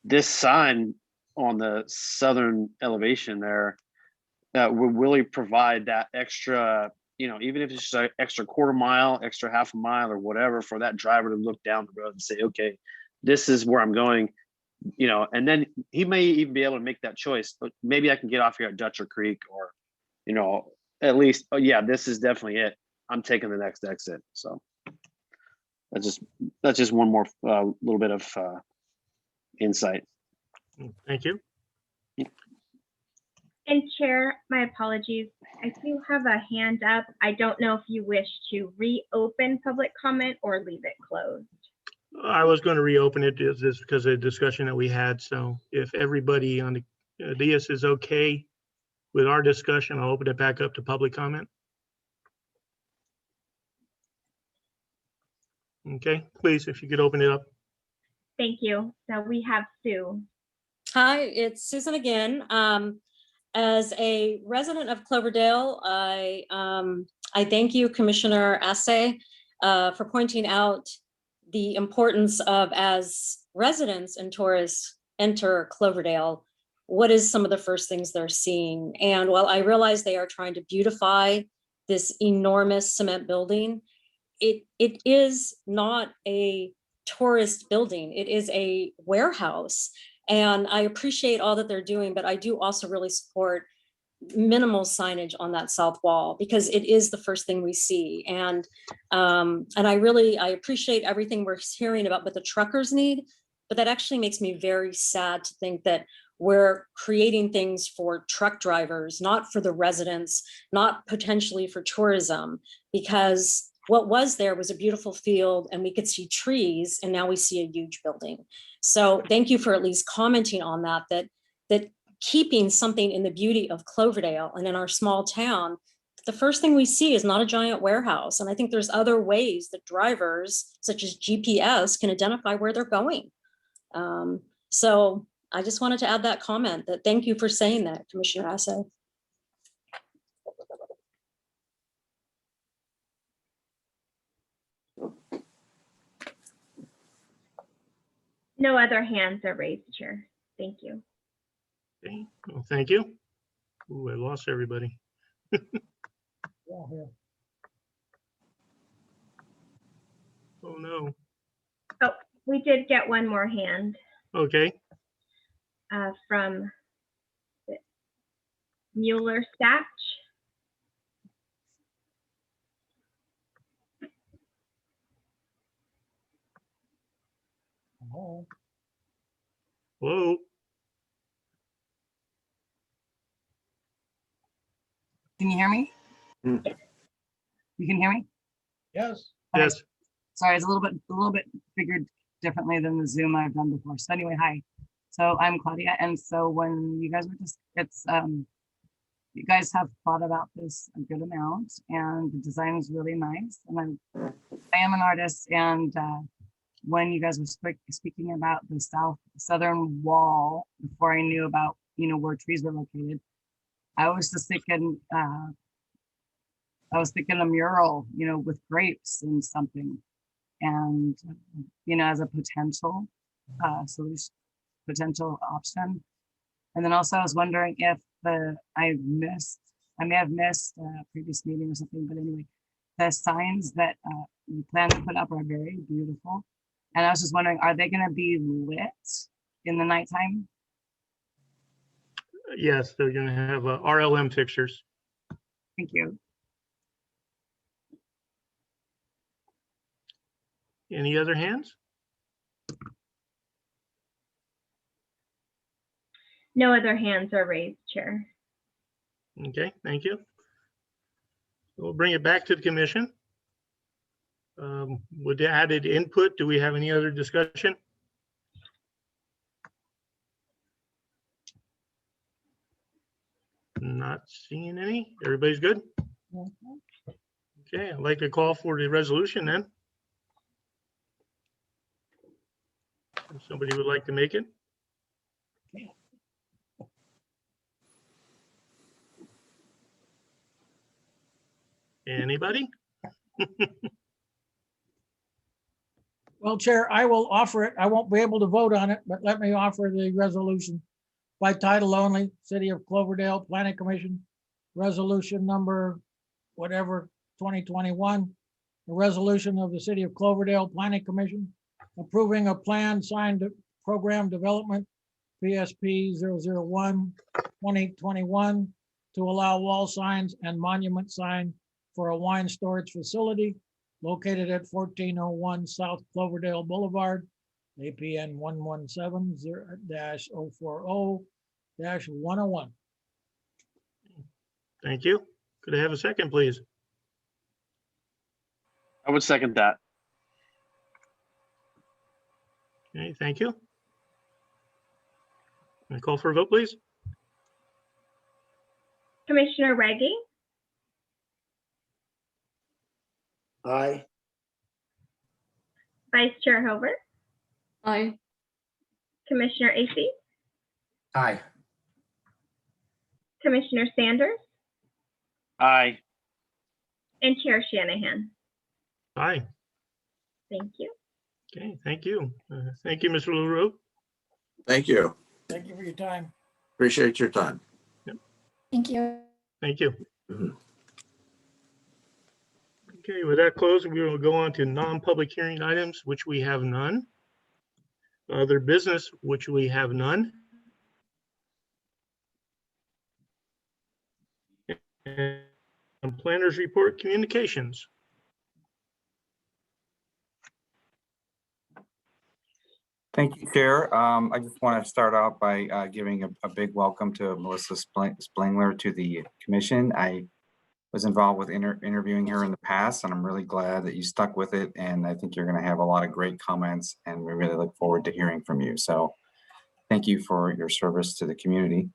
this sign on the southern elevation there will really provide that extra, even if it's just an extra quarter mile, extra half a mile or whatever, for that driver to look down the road and say, okay, this is where I'm going, and then he may even be able to make that choice, but maybe I can get off here at Dutcher Creek, or, at least, oh yeah, this is definitely it. I'm taking the next exit. So that's just one more little bit of insight. Thank you. And Chair, my apologies. I do have a hand up. I don't know if you wish to reopen public comment or leave it closed. I was going to reopen it just because of the discussion that we had. So if everybody on the dais is okay with our discussion, I'll open it back up to public comment. Okay, please, if you could open it up. Thank you. So we have Sue. Hi, it's Susan again. As a resident of Cloverdale, I thank you, Commissioner Assay, for pointing out the importance of, as residents and tourists enter Cloverdale, what is some of the first things they're seeing. And while I realize they are trying to beautify this enormous cement building, it is not a tourist building. It is a warehouse. And I appreciate all that they're doing, but I do also really support minimal signage on that south wall, because it is the first thing we see. And I appreciate everything we're hearing about what the truckers need, but that actually makes me very sad to think that we're creating things for truck drivers, not for the residents, not potentially for tourism, because what was there was a beautiful field and we could see trees, and now we see a huge building. So thank you for at least commenting on that keeping something in the beauty of Cloverdale and in our small town, the first thing we see is not a giant warehouse. And I think there's other ways that drivers, such as GPS, can identify where they're going. So I just wanted to add that comment, that thank you for saying that, Commissioner Assay. No other hands are raised, Chair. Thank you. Okay, well, thank you. Ooh, I lost everybody. Yeah, yeah. Oh, no. Oh, we did get one more hand Okay, from Mueller Statch. Oh, hello. Can you hear me? Mm. You can hear me? yes. Okay. Yes, Sorry, it's a little bit figured differently than the Zoom I've done before. So anyway, hi. So I'm Claudia, and so when you guys were just, you guys have thought about this a good amount, and the design is really nice. And I am an artist, and when you guys were speaking about the southern wall, before I knew about where trees were located, I was just thinking. I was thinking a mural, with grapes and something, and as a potential solution. potential option. And then also I was wondering if I may have missed a previous meeting or something, but anyway, the signs that you plan to put up are very beautiful. And I was just wondering, are they gonna be lit in the nighttime? Yes, they're going to have RLM fixtures. Thank you. Any other hands? No other hands are raised, Chair. Okay, thank you. We'll bring it back to the commission. With the added input, do we have any other discussion? Not seeing any. Everybody's good? Okay, I'd like to call for the resolution then. If somebody would like to make it. Anybody? Well, Chair, I will offer it. I won't be able to vote on it, but let me offer the resolution by title only, City of Cloverdale Planning Commission, resolution number whatever, 2021, a resolution of the City of Cloverdale Planning Commission approving a plan signed program development PSP 001 2021 to allow wall signs and monument sign for a wine storage facility located at 1401 South Cloverdale Boulevard, APN 117-040-101. Thank you. Could I have a second, please? I would second that. Okay, thank you. Can I call for a vote, please? Commissioner Reggie, Aye. Vice Chair Hover, Aye. Commissioner Acey, Aye. Commissioner Sanders, Aye. and Chair Shanahan. Aye. Thank you. Okay, thank you. Thank you, Mr. LaRue. Thank you. Thank you for your time. Appreciate your time. Thank you. Thank you. Mhm. Okay, with that closed, we will go on to non-public hearing items, which we have none. Other business, which we have none. And planners report communications. Thank you, Chair. I just want to start out by giving a big welcome to Melissa Splingler to the commission. I was involved with interviewing her in the past, and I'm really glad that you stuck with it. And I think you're going to have a lot of great comments, and we really look forward to hearing from you. So thank you for your service to the community.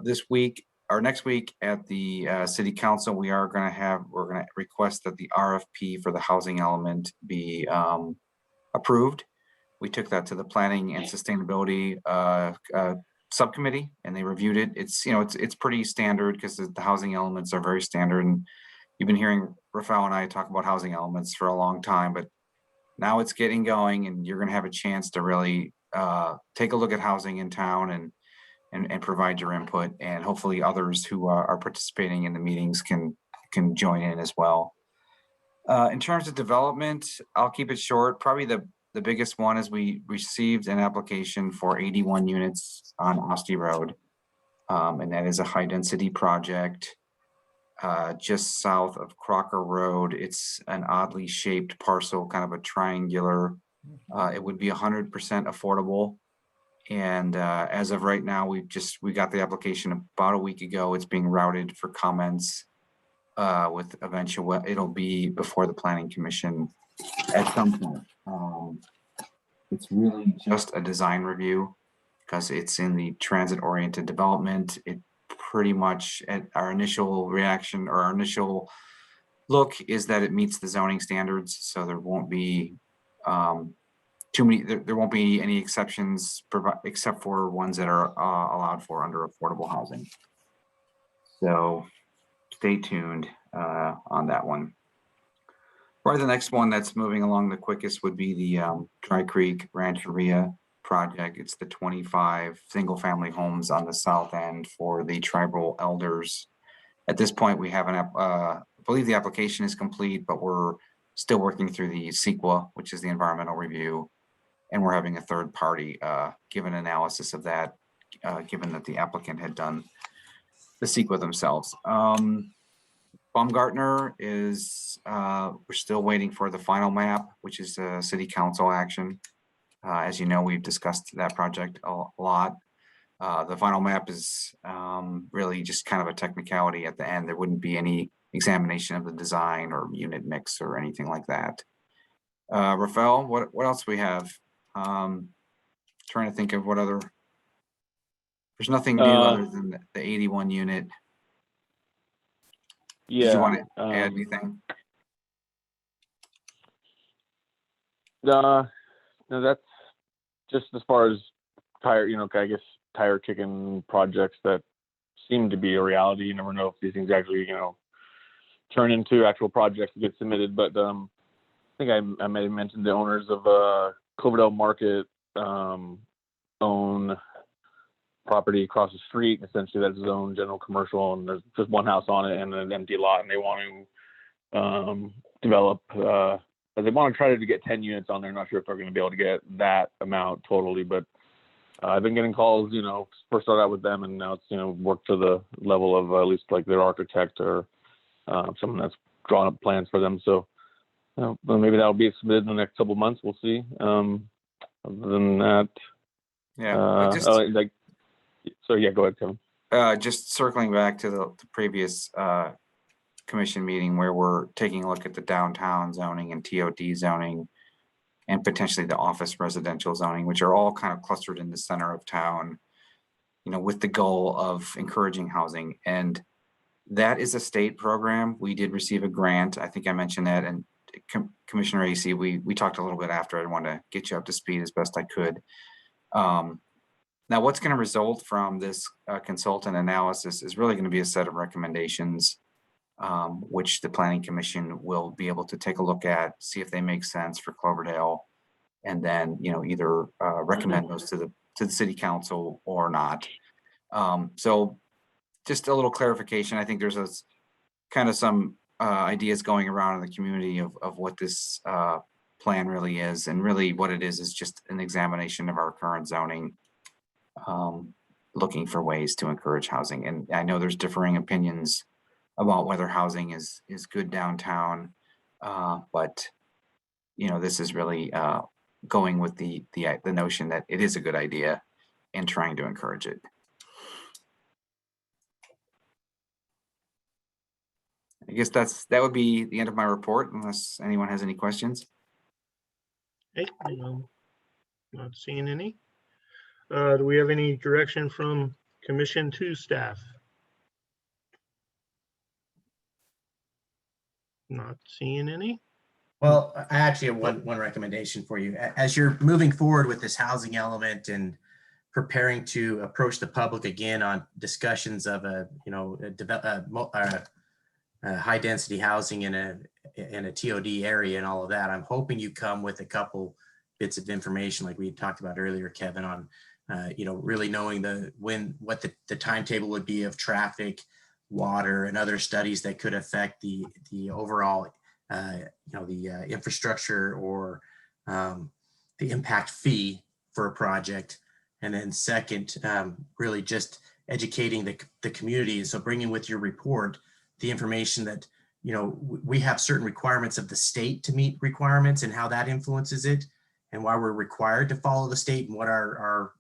This week, or next week at the City Council, we're going to request that the RFP for the housing element be approved. We took that to the Planning and Sustainability Subcommittee, and they reviewed it. It's pretty standard because the housing elements are very standard. And you've been hearing Rafael and I talk about housing elements for a long time, but now it's getting going, and you're going to have a chance to really take a look at housing in town and provide your input. And hopefully others who are participating in the meetings can join in as well. In terms of development, I'll keep it short. Probably the biggest one is we received an application for 81 units on Osty Road. And that is a high density project just south of Crocker Road. It's an oddly shaped parcel, kind of a triangular. It would be 100% affordable. And as of right now, we got the application about a week ago. It's being routed for comments with eventual, it'll be before the Planning Commission at some point. It's really just a design review because it's in the transit-oriented development. It pretty much, at our initial reaction or our initial look, is that it meets the zoning standards. So there won't be there won't be any exceptions except for ones that are allowed for under affordable housing. So stay tuned on that one. Probably the next one that's moving along the quickest would be the Dry Creek Rancheria project. It's the 25 single-family homes on the south end for the tribal elders. At this point, we have I believe the application is complete, but we're still working through the CEQA, which is the environmental review. And we're having a third party give an analysis of that, given that the applicant had done the CEQA themselves. Baumgartner is, we're still waiting for the final map, which is a city council action. As you know, we've discussed that project a lot. The final map is really just kind of a technicality at the end. There wouldn't be any examination of the design or unit mix or anything like that. Rafael, what else we have? Trying to think of what other. There's nothing new other than the 81 unit. Yeah. Did you want to add anything? No, that's just as far as tire, I guess tire kicking projects that seem to be a reality. You never know if these things actually, turn into actual projects that get submitted. But I think I may have mentioned the owners of Cloverdale Market own property across the street. Essentially, that's zone general commercial, and there's just one house on it and an empty lot, and they want to develop. They want to try to get 10 units on there. Not sure if they're going to be able to get that amount totally, but I've been getting calls. First started out with them, and now it's worked to the level of at least like their architect or someone that's drawn up plans for them. So maybe that'll be submitted in the next couple of months. We'll see. Other than that, yeah. So yeah, go ahead, Kevin. Just circling back to the previous commission meeting where we're taking a look at the downtown zoning and TOD zoning and potentially the office residential zoning, which are all kind of clustered in the center of town, with the goal of encouraging housing. And that is a state program. We did receive a grant. I think I mentioned that. And Commissioner AC, we talked a little bit after. I want to get you up to speed as best I could. Now, what's going to result from this consultant analysis is really going to be a set of recommendations, which the Planning Commission will be able to take a look at, see if they make sense for Cloverdale, and then either recommend those to the City Council or not. So, just a little clarification. I think there's some ideas going around in the community of what this plan really is, and really what it is just an examination of our current zoning. Looking for ways to encourage housing. And I know there's differing opinions about whether housing is good downtown, but this is really going with the notion that it is a good idea and trying to encourage it. I guess that would be the end of my report, unless anyone has any questions. Okay, not seeing any. Do we have any direction from commission to staff? Not seeing any. Well, I actually have one recommendation for you. As you're moving forward with this housing element and preparing to approach the public again on discussions of high density housing in a TOD area and all of that, I'm hoping you come with a couple bits of information like we talked about earlier, Kevin, on really knowing what the timetable would be of traffic, water, and other studies that could affect the overall the infrastructure or the impact fee for a project. And then second, really just educating the community. And so bringing with your report the information that we have certain requirements of the state to meet requirements and how that influences it, and why we're required to follow the state, and what our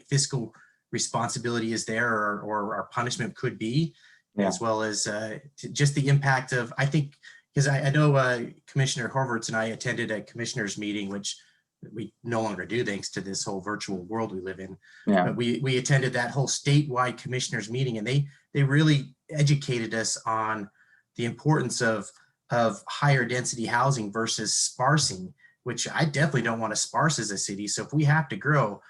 fiscal responsibility is there, or our punishment could be, as well as just the impact of, I think, because I know Commissioner Horvitz and I attended a commissioners meeting, which we no longer do thanks to this whole virtual world we live in. Yeah. But we attended that whole statewide commissioners meeting, and they really educated us on the importance of higher density housing versus sparsing, which I definitely don't want to sparse as a city. So if we have to grow,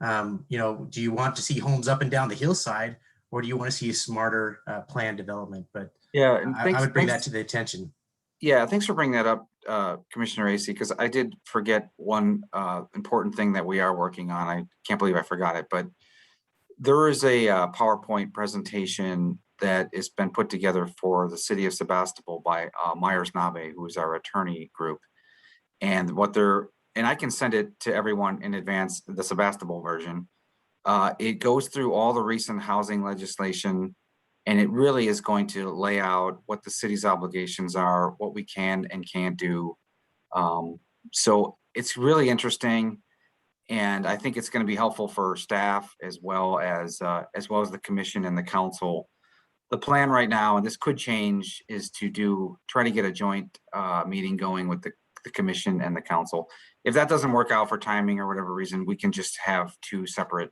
do you want to see homes up and down the hillside, or do you want to see a smarter planned development? But yeah, and I would bring that to the attention. Yeah, thanks for bringing that up, Commissioner Acey, because I did forget one important thing that we are working on. I can't believe I forgot it, but there is a PowerPoint presentation that has been put together for the city of Sebastopol by Myers Nabe, who is our attorney group. And and I can send it to everyone in advance, the Sebastopol version. It goes through all the recent housing legislation, and it really is going to lay out what the city's obligations are, what we can and can't do. So it's really interesting. And I think it's going to be helpful for staff as well as the commission and the council. The plan right now, and this could change, is to try to get a joint meeting going with the commission and the council. If that doesn't work out for timing or whatever reason, we can just have two separate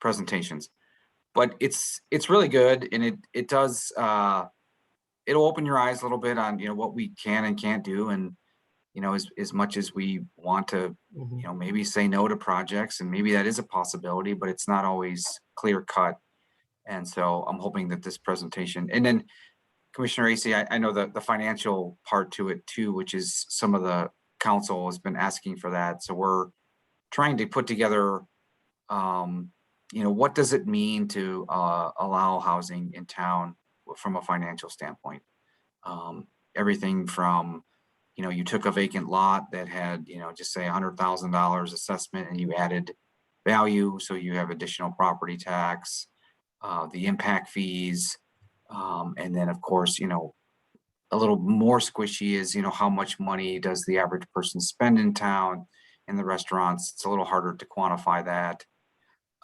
presentations. But it's really good, and it does it'll open your eyes a little bit on what we can and can't do, and as much as we want to maybe say no to projects, and maybe that is a possibility, but it's not always clear cut. And so I'm hoping that this presentation, and then Commissioner Acey, I know the financial part to it too, which is some of the council has been asking for that. So we're trying to put together, what does it mean to allow housing in town from a financial standpoint? Everything from, you took a vacant lot that had, just say $100,000 assessment, and you added value. So you have additional property tax, the impact fees. And then of course, a little more squishy is, how much money does the average person spend in town in the restaurants? It's a little harder to quantify that.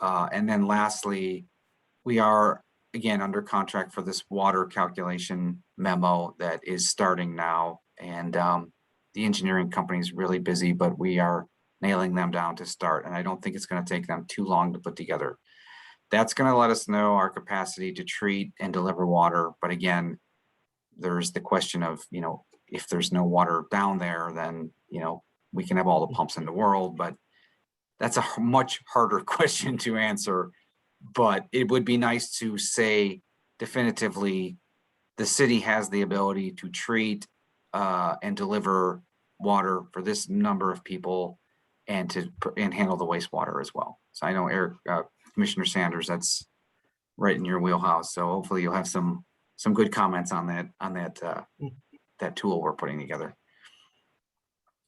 And then lastly, we are again under contract for this water calculation memo that is starting now. And the engineering company is really busy, but we are nailing them down to start. And I don't think it's going to take them too long to put together. That's going to let us know our capacity to treat and deliver water. But again, there's the question of, if there's no water down there, then, we can have all the pumps in the world, but that's a much harder question to answer. But it would be nice to say definitively, the city has the ability to treat and deliver water for this number of people, and handle the wastewater as well. So I know Commissioner Sanders, that's right in your wheelhouse. So hopefully you'll have some good comments on that tool we're putting together.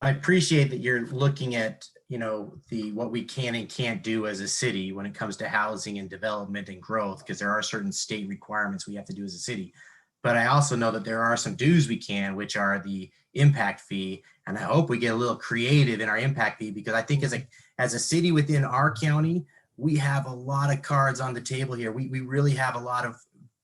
I appreciate that you're looking at, what we can and can't do as a city when it comes to housing and development and growth, because there are certain state requirements we have to do as a city. But I also know that there are some dues we can, which are the impact fee. And I hope we get a little creative in our impact fee, because I think as a city within our county, we have a lot of cards on the table here. We really have a lot of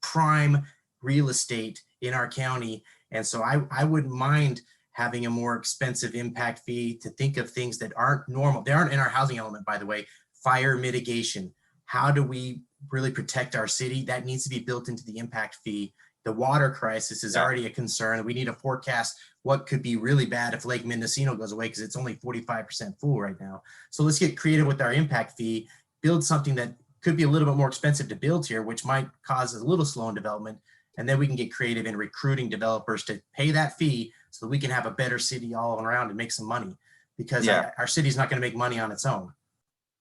prime real estate in our county. And so I wouldn't mind having a more expensive impact fee to think of things that aren't normal. They aren't in our housing element, by the way. Fire mitigation. How do we really protect our city? That needs to be built into the impact fee. The water crisis is already a concern. We need to forecast what could be really bad if Lake Mendocino goes away, because it's only 45% full right now. So let's get creative with our impact fee, build something that could be a little bit more expensive to build here, which might cause a little slow in development. And then we can get creative in recruiting developers to pay that fee so that we can have a better city all around and make some money, because our city's not going to make money on its own.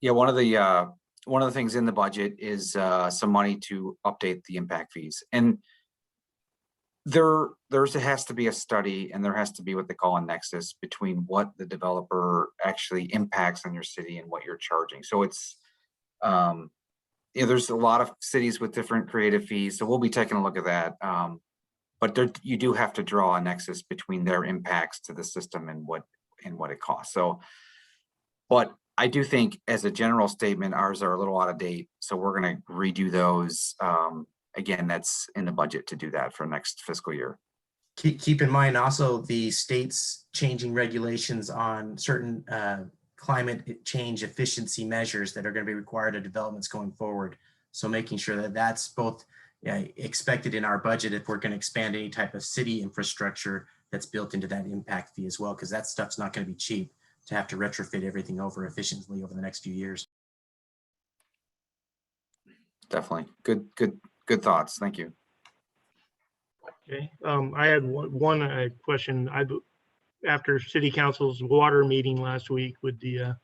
Yeah, one of the things in the budget is some money to update the impact fees. And there has to be a study, and there has to be what they call a nexus between what the developer actually impacts on your city and what you're charging. So it's there's a lot of cities with different creative fees, so we'll be taking a look at that. But you do have to draw a nexus between their impacts to the system and what it costs. So, but I do think, as a general statement, ours are a little out of date, so we're going to redo those. Again, that's in the budget to do that for next fiscal year. Keep in mind also the state's changing regulations on certain climate change efficiency measures that are going to be required of developments going forward. So making sure that that's both expected in our budget if we're going to expand any type of city infrastructure, that's built into that impact fee as well, because that stuff's not going to be cheap to have to retrofit everything over efficiently over the next few years. Definitely. Good thoughts. Thank you. Okay, I had one question. After city council's water meeting last week with the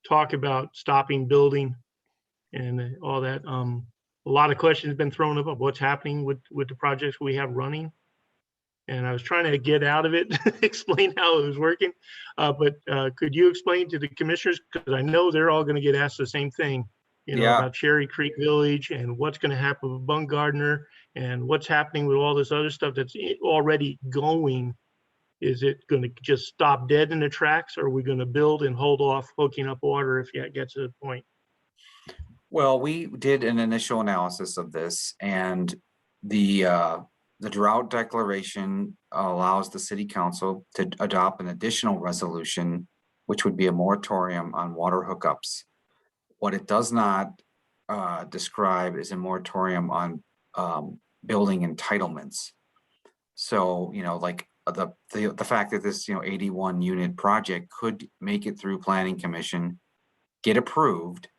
talk about stopping building and all that, a lot of questions have been thrown up of what's happening with the projects we have running. And I was trying to get out of it, explain how it was working. But could you explain to the commissioners, because I know they're all going to get asked the same thing, Yeah. about Cherry Creek Village and what's going to happen with Baumgardner and what's happening with all this other stuff that's already going. Is it going to just stop dead in the tracks, or are we going to build and hold off hooking up water if it gets to the point? Well, we did an initial analysis of this, and the drought declaration allows the city council to adopt an additional resolution, which would be a moratorium on water hookups. What it does not describe is a moratorium on building entitlements. So, like the fact that this 81 unit project could make it through planning commission, get approved.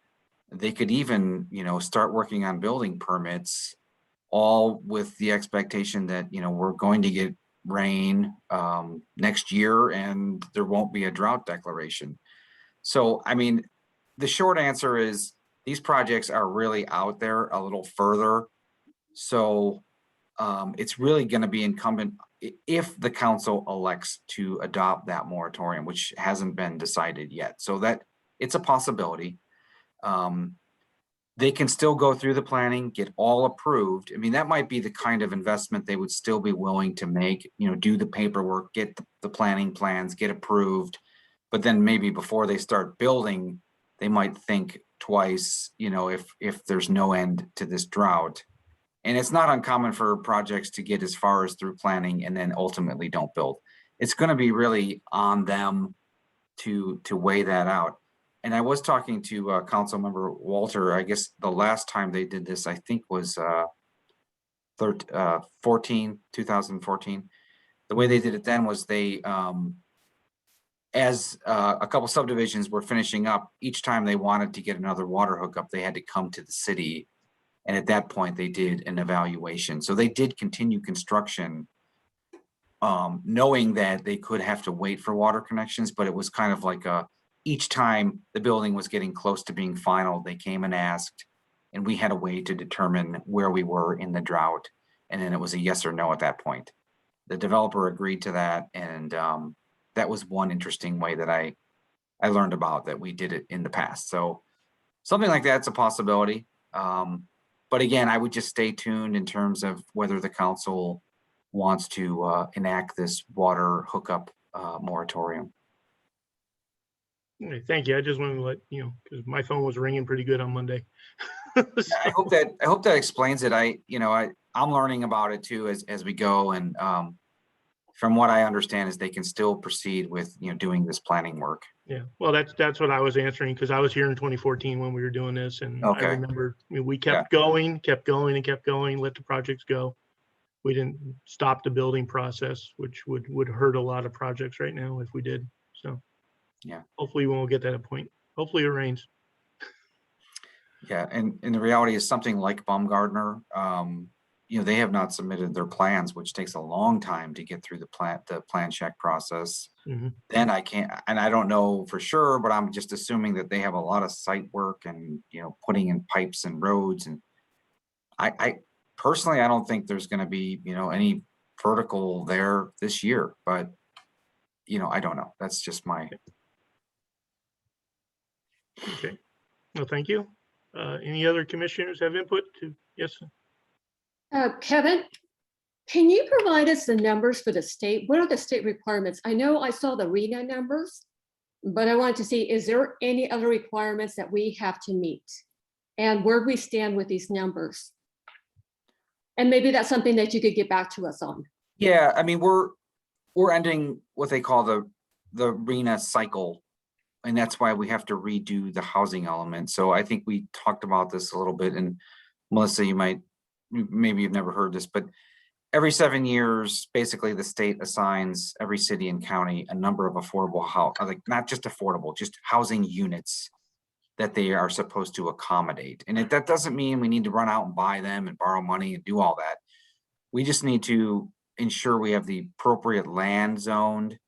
They could even, start working on building permits, all with the expectation that, we're going to get rain next year and there won't be a drought declaration. So, I mean, the short answer is these projects are really out there a little further. So it's really going to be incumbent if the council elects to adopt that moratorium, which hasn't been decided yet. So that it's a possibility. They can still go through the planning, get all approved. I mean, that might be the kind of investment they would still be willing to make, do the paperwork, get the planning plans, get approved. But then maybe before they start building, they might think twice, if there's no end to this drought. And it's not uncommon for projects to get as far as through planning and then ultimately don't build. It's going to be really on them to weigh that out. And I was talking to Council Member Walter. I guess the last time they did this, I think was 2014. The way they did it then was they, as a couple subdivisions were finishing up, each time they wanted to get another water hookup, they had to come to the city. And at that point, they did an evaluation. So they did continue construction, knowing that they could have to wait for water connections, but it was kind of like each time the building was getting close to being final, they came and asked, and we had a way to determine where we were in the drought. And then it was a yes or no at that point. The developer agreed to that. And that was one interesting way that I learned about that we did it in the past. So something like that's a possibility. But again, I would just stay tuned in terms of whether the council wants to enact this water hookup moratorium. Okay, thank you. I just wanted to let you know, because my phone was ringing pretty good on Monday. I hope that explains it. I'm learning about it too as we go, and from what I understand is they can still proceed with doing this planning work. Yeah, well, that's what I was answering, because I was here in 2014 when we were doing this, and I Okay. remember we kept going, and kept going, let the projects go. We didn't stop the building process, which would hurt a lot of projects right now if we did. So yeah, hopefully we won't get to that point. Hopefully it rains. Yeah, and the reality is something like Baumgardner, they have not submitted their plans, which takes a long time to get through the plan check process. Mhm. Then I can't, and I don't know for sure, but I'm just assuming that they have a lot of site work and putting in pipes and roads. And I personally, I don't think there's going to be any vertical there this year, but I don't know. That's just my. Okay. Well, thank you. Any other commissioners have input to? Yes. Kevin, can you provide us the numbers for the state? What are the state requirements? I know I saw the RENA numbers, but I wanted to see, is there any other requirements that we have to meet? And where we stand with these numbers? And maybe that's something that you could get back to us on. Yeah, I mean, we're ending what they call the RENA cycle. And that's why we have to redo the housing element. So I think we talked about this a little bit, and Melissa, maybe you've never heard this, but every 7 years, basically the state assigns every city and county a number of affordable like not just affordable, just housing units that they are supposed to accommodate. And that doesn't mean we need to run out and buy them and borrow money and do all that. We just need to ensure we have the appropriate land zoned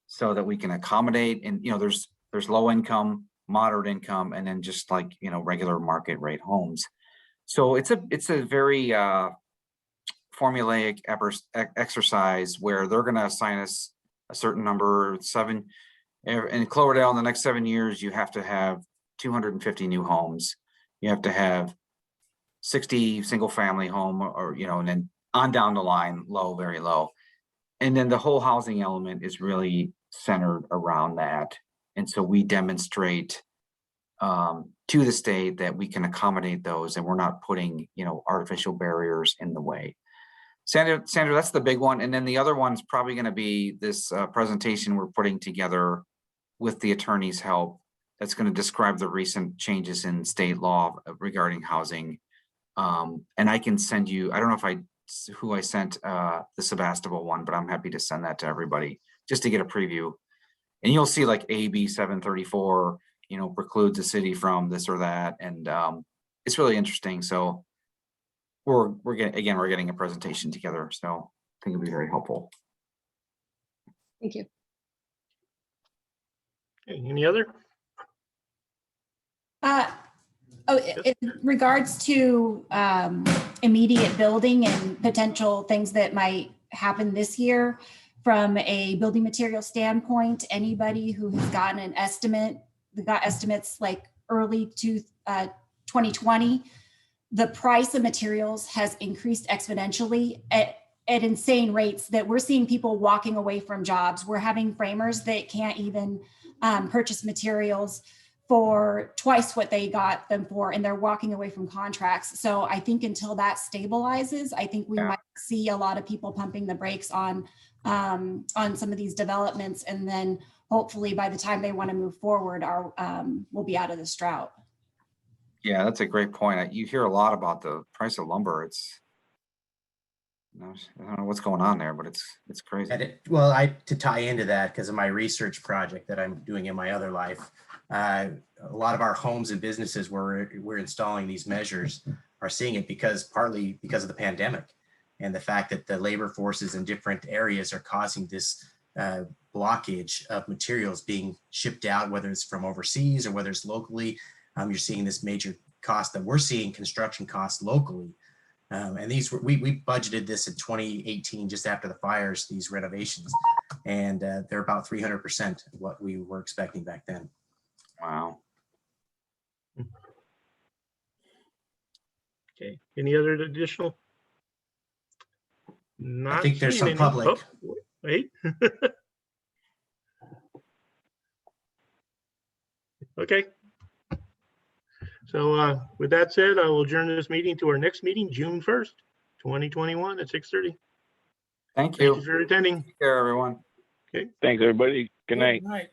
so that we can accommodate, and, there's low income, moderate income, and then just like, regular market rate homes. So it's a very formulaic exercise where they're going to assign us a certain number, in Cloverdale in the next 7 years, you have to have 250 new homes. You have to have 60 single family home, or, and then on down the line, low, very low. And then the whole housing element is really centered around that. And so we demonstrate to the state that we can accommodate those, and we're not putting, artificial barriers in the way. Sandra, that's the big one. And then the other one's probably going to be this presentation we're putting together with the attorney's help. That's going to describe the recent changes in state law regarding housing. And I can send you, I don't know who I sent the Sebastopol one, but I'm happy to send that to everybody just to get a preview. And you'll see like AB 734, precludes the city from this or that. And it's really interesting. So we're getting a presentation together. So I think it'll be very helpful. Thank you. Okay, any other? In regards to immediate building and potential things that might happen this year, from a building material standpoint, anybody who has gotten an estimate, got estimates like early to 2020, the price of materials has increased exponentially at insane rates that we're seeing people walking away from jobs. We're having framers that can't even purchase materials for twice what they got them for, and they're walking away from contracts. So I think until that stabilizes, I think we might see a lot of people pumping the brakes on some of these developments, and then hopefully by the time they want to move forward, we'll be out of this drought. Yeah, that's a great point. You hear a lot about the price of lumber. I don't know what's going on there, but it's crazy. To tie into that, because of my research project that I'm doing in my other life, a lot of our homes and businesses where we're installing these measures are seeing it partly because of the pandemic and the fact that the labor forces in different areas are causing this blockage of materials being shipped out, whether it's from overseas or whether it's locally. You're seeing this major cost that we're seeing, construction costs locally. And we budgeted this in 2018, just after the fires, these renovations, and they're about 300% of what we were expecting back then. Wow. Okay, any other additional? I think there's some public. Oh, wait. Okay. So with that said, I will adjourn this meeting to our next meeting, June 1st, 2021 at 6:30. Thank you. Thank you for attending. Take care, everyone. Okay. Thanks, everybody. Good night. Good night.